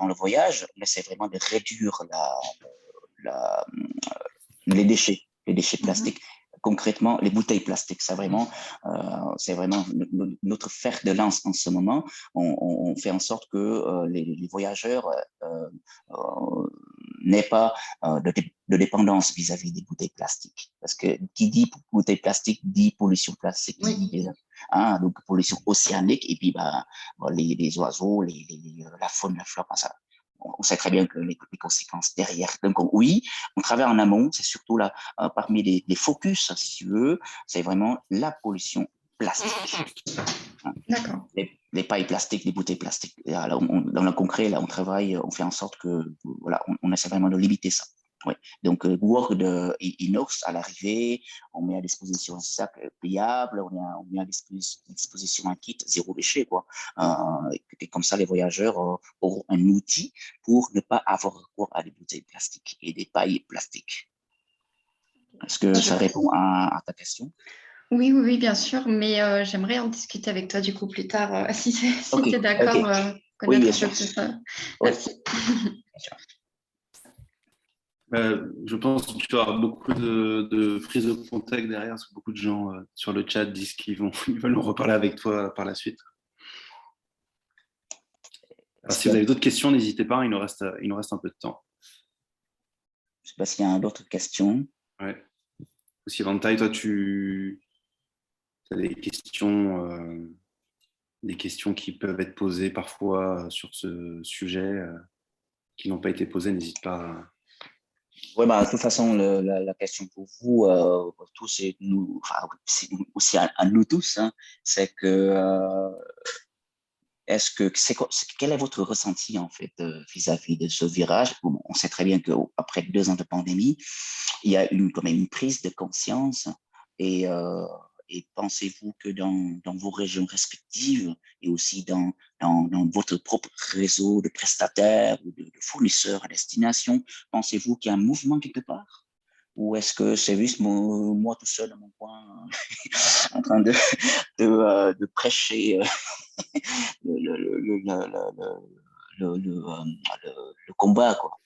le voyage, on essaie vraiment de réduire la, les déchets plastiques. Concrètement, les bouteilles plastiques, c'est vraiment notre fer de lance en ce moment. On fait en sorte que les voyageurs n'aient pas de dépendance vis-à-vis des bouteilles plastiques. Parce que qui dit bouteille plastique dit pollution plastique. Oui. Donc pollution océanique et puis les oiseaux, la faune, la flore, ça. On sait très bien que les conséquences derrière. Donc, oui, on travaille en amont. C'est surtout là, parmi les focus, si tu veux, c'est vraiment la pollution plastique. D'accord. Les pailles plastiques, les bouteilles plastiques. Là, dans le concret, là, on travaille, on fait en sorte que, voilà, on essaie vraiment de limiter ça. Oui. Donc, work de inox à l'arrivée, on met à disposition un sac pliable, on met à disposition un kit zéro déchet, quoi. Et comme ça, les voyageurs auront un outil pour ne pas avoir recours à des bouteilles plastiques et des pailles plastiques. Est-ce que ça répond à ta question? Oui, oui, oui, bien sûr, mais j'aimerais en discuter avec toi du coup plus tard, si tu es d'accord, oui, connaître bien un peu sûr. plus. Merci. Je pense que tu vas avoir beaucoup de prise de contact derrière, parce que beaucoup de gens sur le chat disent qu'ils veulent en reparler avec toi par la suite. Alors, si vous avez d'autres questions, n'hésitez pas, il nous reste un peu de temps. Je ne sais pas s'il y a d'autres questions. Ouais. Aussi, Vantaï, toi, tu as des questions qui peuvent être posées parfois sur ce sujet qui n'ont pas été posées, n'hésite pas. Oui, de toute façon, la question pour vous, tous et nous, enfin, aussi à nous tous, hein, c'est que quel est votre ressenti en fait vis-à-vis de ce virage? Bon, on sait très bien qu'après 2 ans de pandémie, il y a quand même une prise de conscience et pensez-vous que dans vos régions respectives et aussi dans votre propre réseau de prestataires ou de fournisseurs à destination, pensez-vous qu'il y a un mouvement quelque part? Ou est-ce que c'est juste moi tout seul dans mon coin en train de prêcher le combat, quoi?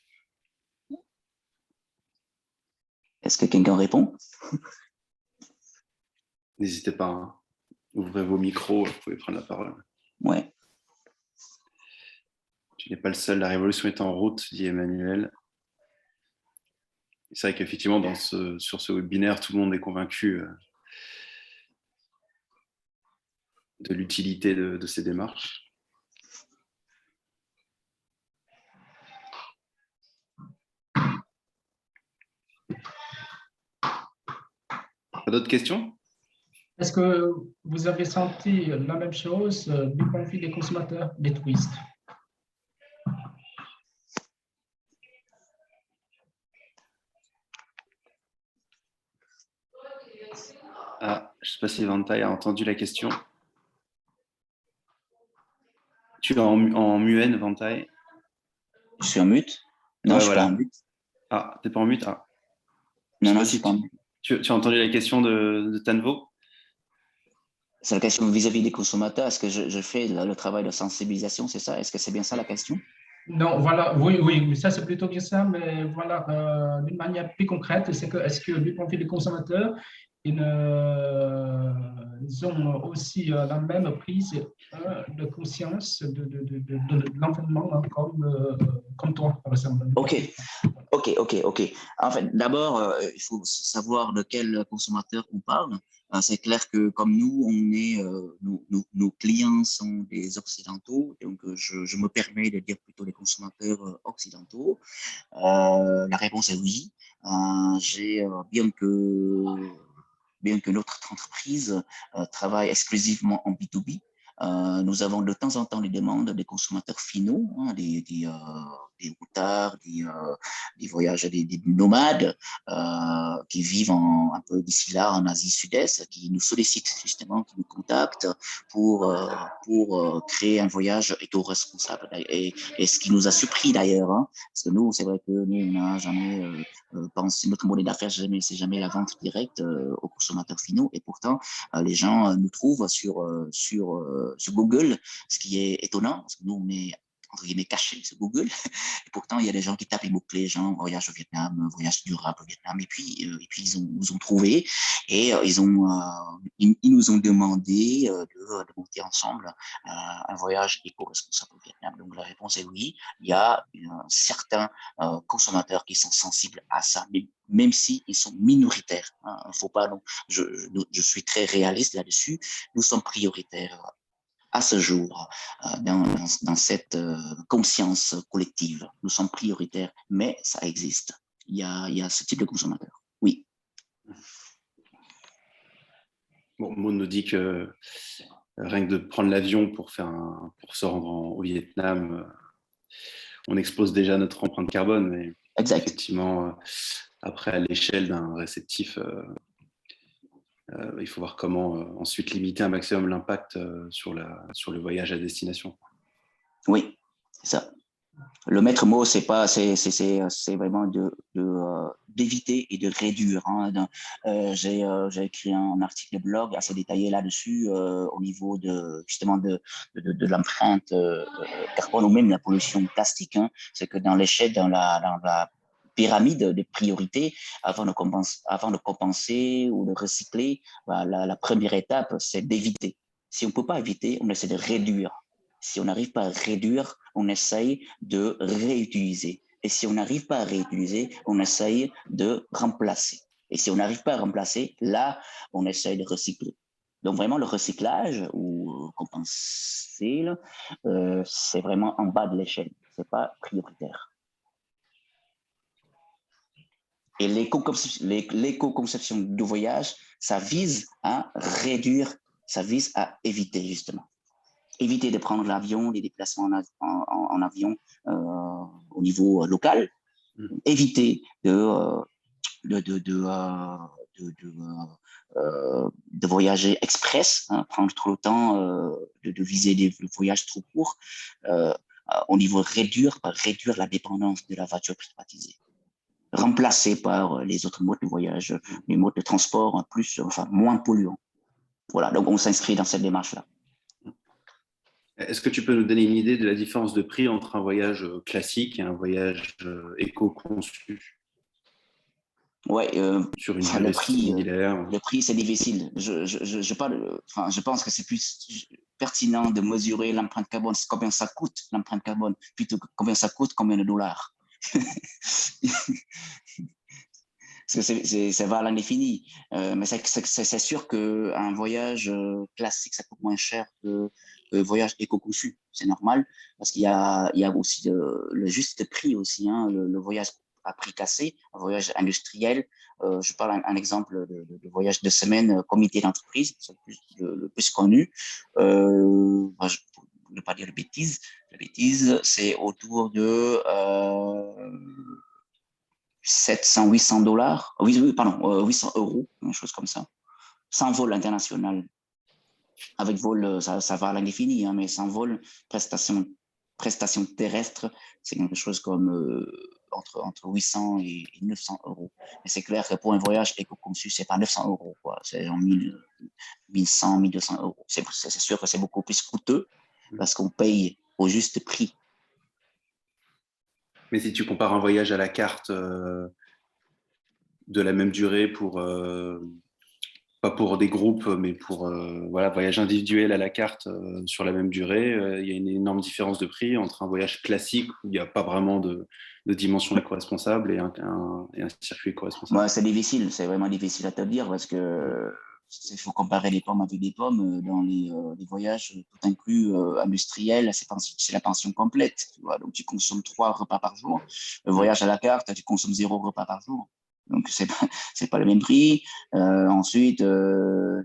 Est-ce que quelqu'un répond? N'hésitez pas, hein. Ouvrez vos micros, vous pouvez prendre la parole. Ouais. Tu n'es pas le seul, la révolution est en route, dit Emmanuel. C'est vrai qu'effectivement, sur ce webinaire, tout le monde est convaincu de l'utilité de ces démarches. Pas d'autres questions? Est-ce que vous avez senti la même chose du point de vue des consommateurs, des touristes? Ah, je ne sais pas si Vantaï a entendu la question. Tu es en muet, Vantaï? Je suis en mute? Non, ouais, je suis voilà. pas en mute. Ah, tu n'es pas en mute? Ah. Non, je suis pas en mute. Tu as entendu la question de Tanvo? C'est la question vis-à-vis des consommateurs. Est-ce que je fais le travail de sensibilisation, c'est ça? Est-ce que c'est bien ça la question? Non, voilà, oui, ça c'est plutôt bien ça, mais voilà, d'une manière plus concrète, c'est que est-ce que du point de vue des consommateurs, ils ont aussi la même prise de conscience de l'environnement, hein, comme toi, par exemple. Ok. En fait, d'abord, il faut savoir de quel consommateur on parle. C'est clair que comme nous, nos clients sont des occidentaux, donc je me permets de dire plutôt les consommateurs occidentaux. La réponse est oui. Bien que notre entreprise travaille exclusivement en B2B, nous avons de temps en temps des demandes des consommateurs finaux, hein, des des routards, des voyageurs, des nomades qui vivent un peu d'ici là en Asie Sud-Est, qui nous sollicitent justement, qui nous contactent pour créer un voyage éco-responsable. Et ce qui nous a surpris d'ailleurs, hein, parce que nous, c'est vrai que nous, on n'a jamais pensé, notre modèle d'affaires, c'est jamais la vente directe aux consommateurs finaux, et pourtant, les gens nous trouvent sur Google, ce qui est étonnant, parce que nous, on est entre guillemets caché sur Google, et pourtant, il y a des gens qui tapent les mots-clés, genre voyage au Vietnam, voyage durable au Vietnam, et puis ils nous ont trouvé, et ils nous ont demandé de monter ensemble un voyage éco-responsable au Vietnam. Donc, la réponse est oui, il y a certains consommateurs qui sont sensibles à ça, mais même s'ils sont minoritaires. Hein, faut pas, donc, je suis très réaliste là-dessus, nous sommes prioritaires à ce jour dans cette conscience collective. Nous sommes prioritaires, mais ça existe. Il y a ce type de consommateur. Oui. Bon, Maud nous dit que rien que de prendre l'avion pour se rendre au Vietnam, on expose déjà notre empreinte carbone, mais exact. Effectivement, après, à l'échelle d'un réceptif, il faut voir comment ensuite limiter un maximum l'impact sur le voyage à destination. Oui, c'est ça. Le maître mot, c'est vraiment d'éviter et de réduire. Hein. J'ai écrit un article de blog assez détaillé là-dessus au niveau justement de l'empreinte carbone ou même la pollution plastique. Hein. C'est que dans l'échelle, dans la pyramide des priorités, avant de compenser ou de recycler, la première étape, c'est d'éviter. Si on ne peut pas éviter, on essaie de réduire. Si on n'arrive pas à réduire, on essaye de réutiliser. Et si on n'arrive pas à réutiliser, on essaye de remplacer. Et si on n'arrive pas à remplacer, là, on essaye de recycler. Donc vraiment, le recyclage ou compenser, c'est vraiment en bas de l'échelle. Ce n'est pas prioritaire. Et l'éco-conception du voyage, ça vise à réduire, ça vise à éviter justement. Éviter de prendre l'avion, les déplacements en avion au niveau local. Éviter de voyager express, hein, prendre trop le temps de viser des voyages trop courts. Au niveau réduire la dépendance de la voiture privatisée. Remplacer par les autres modes de voyage, les modes de transport moins polluants. Voilà, donc on s'inscrit dans cette démarche-là. Est-ce que tu peux nous donner une idée de la différence de prix entre un voyage classique et un voyage éco-conçu? Ouais, sur une durée similaire. Le prix, c'est difficile. Je pense que c'est plus pertinent de mesurer l'empreinte carbone, combien ça coûte l'empreinte carbone, plutôt que combien ça coûte, combien de dollars. Parce que ça va à l'indéfini. Mais c'est sûr qu'un voyage classique, ça coûte moins cher que le voyage éco-conçu. C'est normal, parce qu'il y a aussi le juste prix aussi. Hein, le voyage à prix cassé, un voyage industriel. Je parle un exemple de voyage de semaine comité d'entreprise, c'est le plus connu. Pour ne pas dire de bêtises, c'est autour de 700, 800 dollars, oui, pardon, 800 euros, une chose comme ça, sans vol international. Avec vol, ça va à l'indéfini, hein, mais sans vol, prestation terrestre, c'est quelque chose comme entre 800 et 900 euros. Mais c'est clair que pour un voyage éco-conçu, c'est pas 900 euros, quoi. C'est genre 1100, 1200 euros. C'est sûr que c'est beaucoup plus coûteux parce qu'on paye au juste prix. Mais si tu compares un voyage à la carte de la même durée pas pour des groupes, mais pour voyage individuel à la carte sur la même durée, il y a une énorme différence de prix entre un voyage classique où il n'y a pas vraiment de dimension éco-responsable et un circuit éco-responsable. Ouais, c'est difficile, c'est vraiment difficile à te dire parce que il faut comparer les pommes avec des pommes. Dans les voyages tout inclus industriels, c'est la pension complète. Tu vois, donc tu consommes 3 repas par jour. Le voyage à la carte, tu consommes 0 repas par jour. Donc, c'est pas le même prix. Ensuite,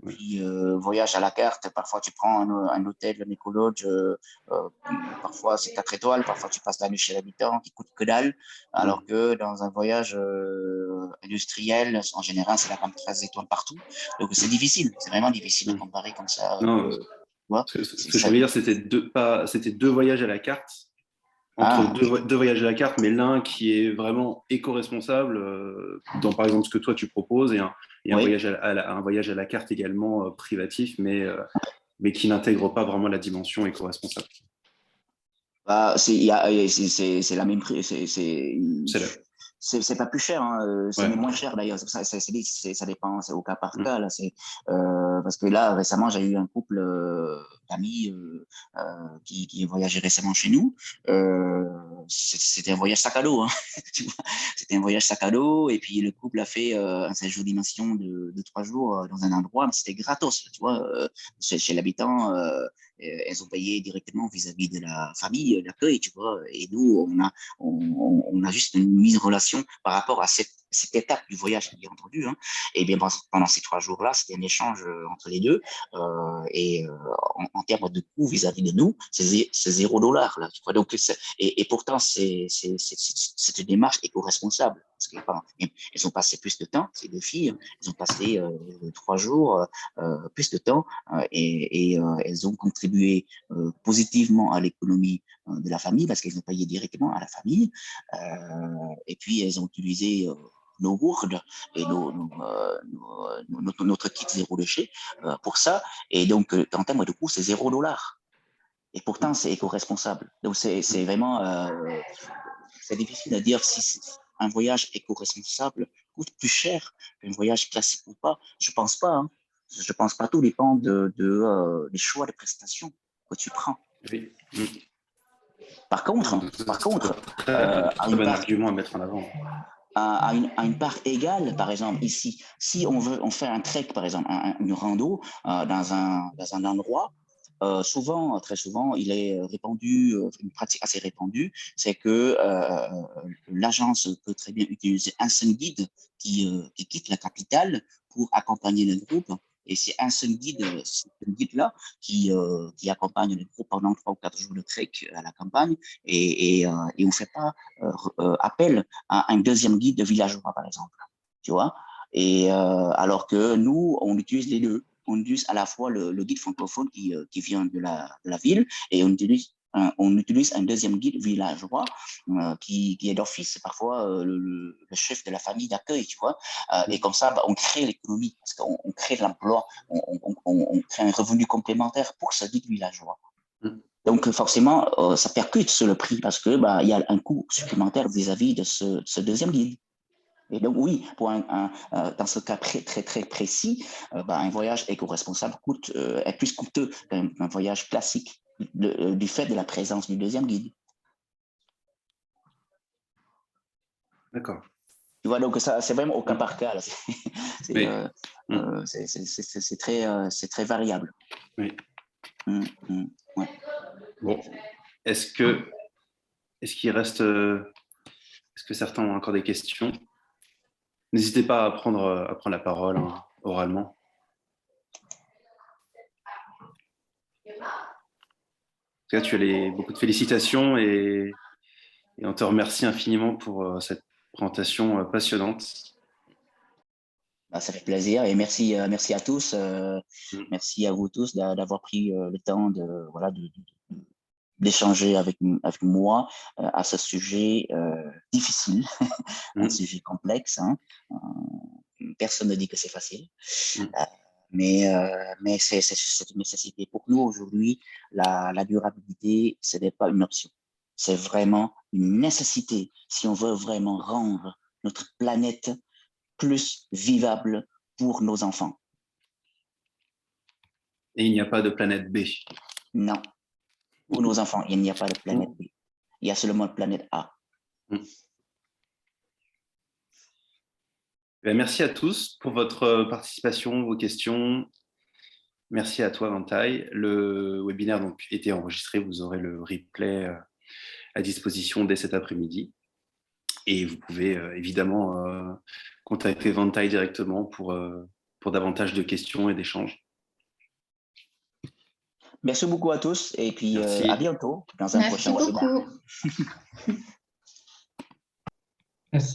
puis, voyage à la carte. Parfois, tu prends un hôtel, un écologe. Parfois, c'est 4 étoiles. Parfois, tu passes la nuit chez l'habitant qui coûte que dalle. Alors que dans un voyage industriel, en général, c'est la gamme 13 étoiles partout. Donc, c'est difficile. C'est vraiment difficile à comparer comme ça. Non, ce que je voulais dire, c'était deux voyages à la carte, entre deux voyages à la carte, mais l'un qui est vraiment éco-responsable, dans par exemple ce que toi tu proposes, et un voyage un voyage à la carte également privatif, mais qui n'intègre pas vraiment la dimension éco-responsable. C'est la même prix. C'est pas plus cher, hein. C'est même moins cher d'ailleurs. Ça dépend, c'est au cas par cas. Là, parce que là, récemment, j'ai eu un couple d'amis qui voyageait récemment chez nous. C'était un voyage sac à dos. Hein. C'était un voyage sac à dos. Et puis, le couple a fait un séjour d'immersion de 3 jours dans un endroit, mais c'était gratos. Tu vois, chez l'habitant. Elles ont payé directement vis-à-vis de la famille, l'accueil, tu vois. Et nous, on a juste une mise en relation par rapport à cette étape du voyage, bien entendu. Hein. Et bien, pendant ces 3 jours-là, c'était un échange entre les deux. En termes de coût vis-à-vis de nous, c'est $0, là, tu vois. Donc, et pourtant, c'est une démarche éco-responsable. Parce qu'elles ont passé plus de temps, ces 2 filles, elles ont passé 3 jours, plus de temps, et elles ont contribué positivement à l'économie de la famille parce qu'elles ont payé directement à la famille. Et puis, elles ont utilisé nos gourdes et notre kit zéro déchet pour ça. Et donc, en termes de coût, c'est $0. Et pourtant, c'est éco-responsable. Donc, c'est vraiment... c'est difficile à dire si un voyage éco-responsable coûte plus cher qu'un voyage classique ou pas. Je pense pas. Hein. Je pense pas. Tout dépend des choix de prestations que tu prends. Oui. Par contre, un bon argument à mettre en avant. À une part égale, par exemple, ici, si on fait un trek, par exemple, une rando dans un endroit, très souvent, il est répandu, une pratique assez répandue, c'est que l'agence peut très bien utiliser un seul guide qui quitte la capitale pour accompagner le groupe. Et c'est un seul guide-là qui accompagne le groupe pendant 3 ou 4 jours de trek à la campagne. Et on ne fait pas appel à un deuxième guide de villageois, par exemple. Tu vois? Et alors que nous, on utilise les deux. On utilise à la fois le guide francophone qui vient de la ville et on utilise un deuxième guide villageois qui est d'office parfois le chef de la famille d'accueil, tu vois. Et comme ça, on crée l'économie parce qu'on crée de l'emploi, on crée un revenu complémentaire pour ce guide villageois. Donc forcément, ça percute sur le prix parce que il y a un coût supplémentaire vis-à-vis de ce deuxième guide. Et donc oui, dans ce cas très précis, un voyage éco-responsable est plus coûteux qu'un voyage classique du fait de la présence du deuxième guide. D'accord. Tu vois, donc ça, c'est vraiment au cas par cas. Là. C'est très variable. Oui. Ouais. Bon, est-ce qu'il reste, est-ce que certains ont encore des questions? N'hésitez pas à prendre la parole oralement. En tout cas, tu as beaucoup de félicitations et on te remercie infiniment pour cette présentation passionnante. Ça fait plaisir et merci à tous. Merci à vous tous d'avoir pris le temps d'échanger avec moi à ce sujet difficile, un sujet complexe. Hein. Personne ne dit que c'est facile. Mais c'est une nécessité. Pour nous, aujourd'hui, la durabilité, ce n'est pas une option. C'est vraiment une nécessité si on veut vraiment rendre notre planète plus vivable pour nos enfants. Et il n'y a pas de planète B. Non. Pour nos enfants, il n'y a pas de planète B. Il y a seulement la planète A. Merci à tous pour votre participation, vos questions. Merci à toi, Vantaï. Le webinaire a été enregistré. Vous aurez le replay à disposition dès cet après-midi. Et vous pouvez évidemment contacter Vantaille directement pour davantage de questions et d'échanges. Merci beaucoup à tous et puis à bientôt dans un prochain webinaire. Merci beaucoup. Merci.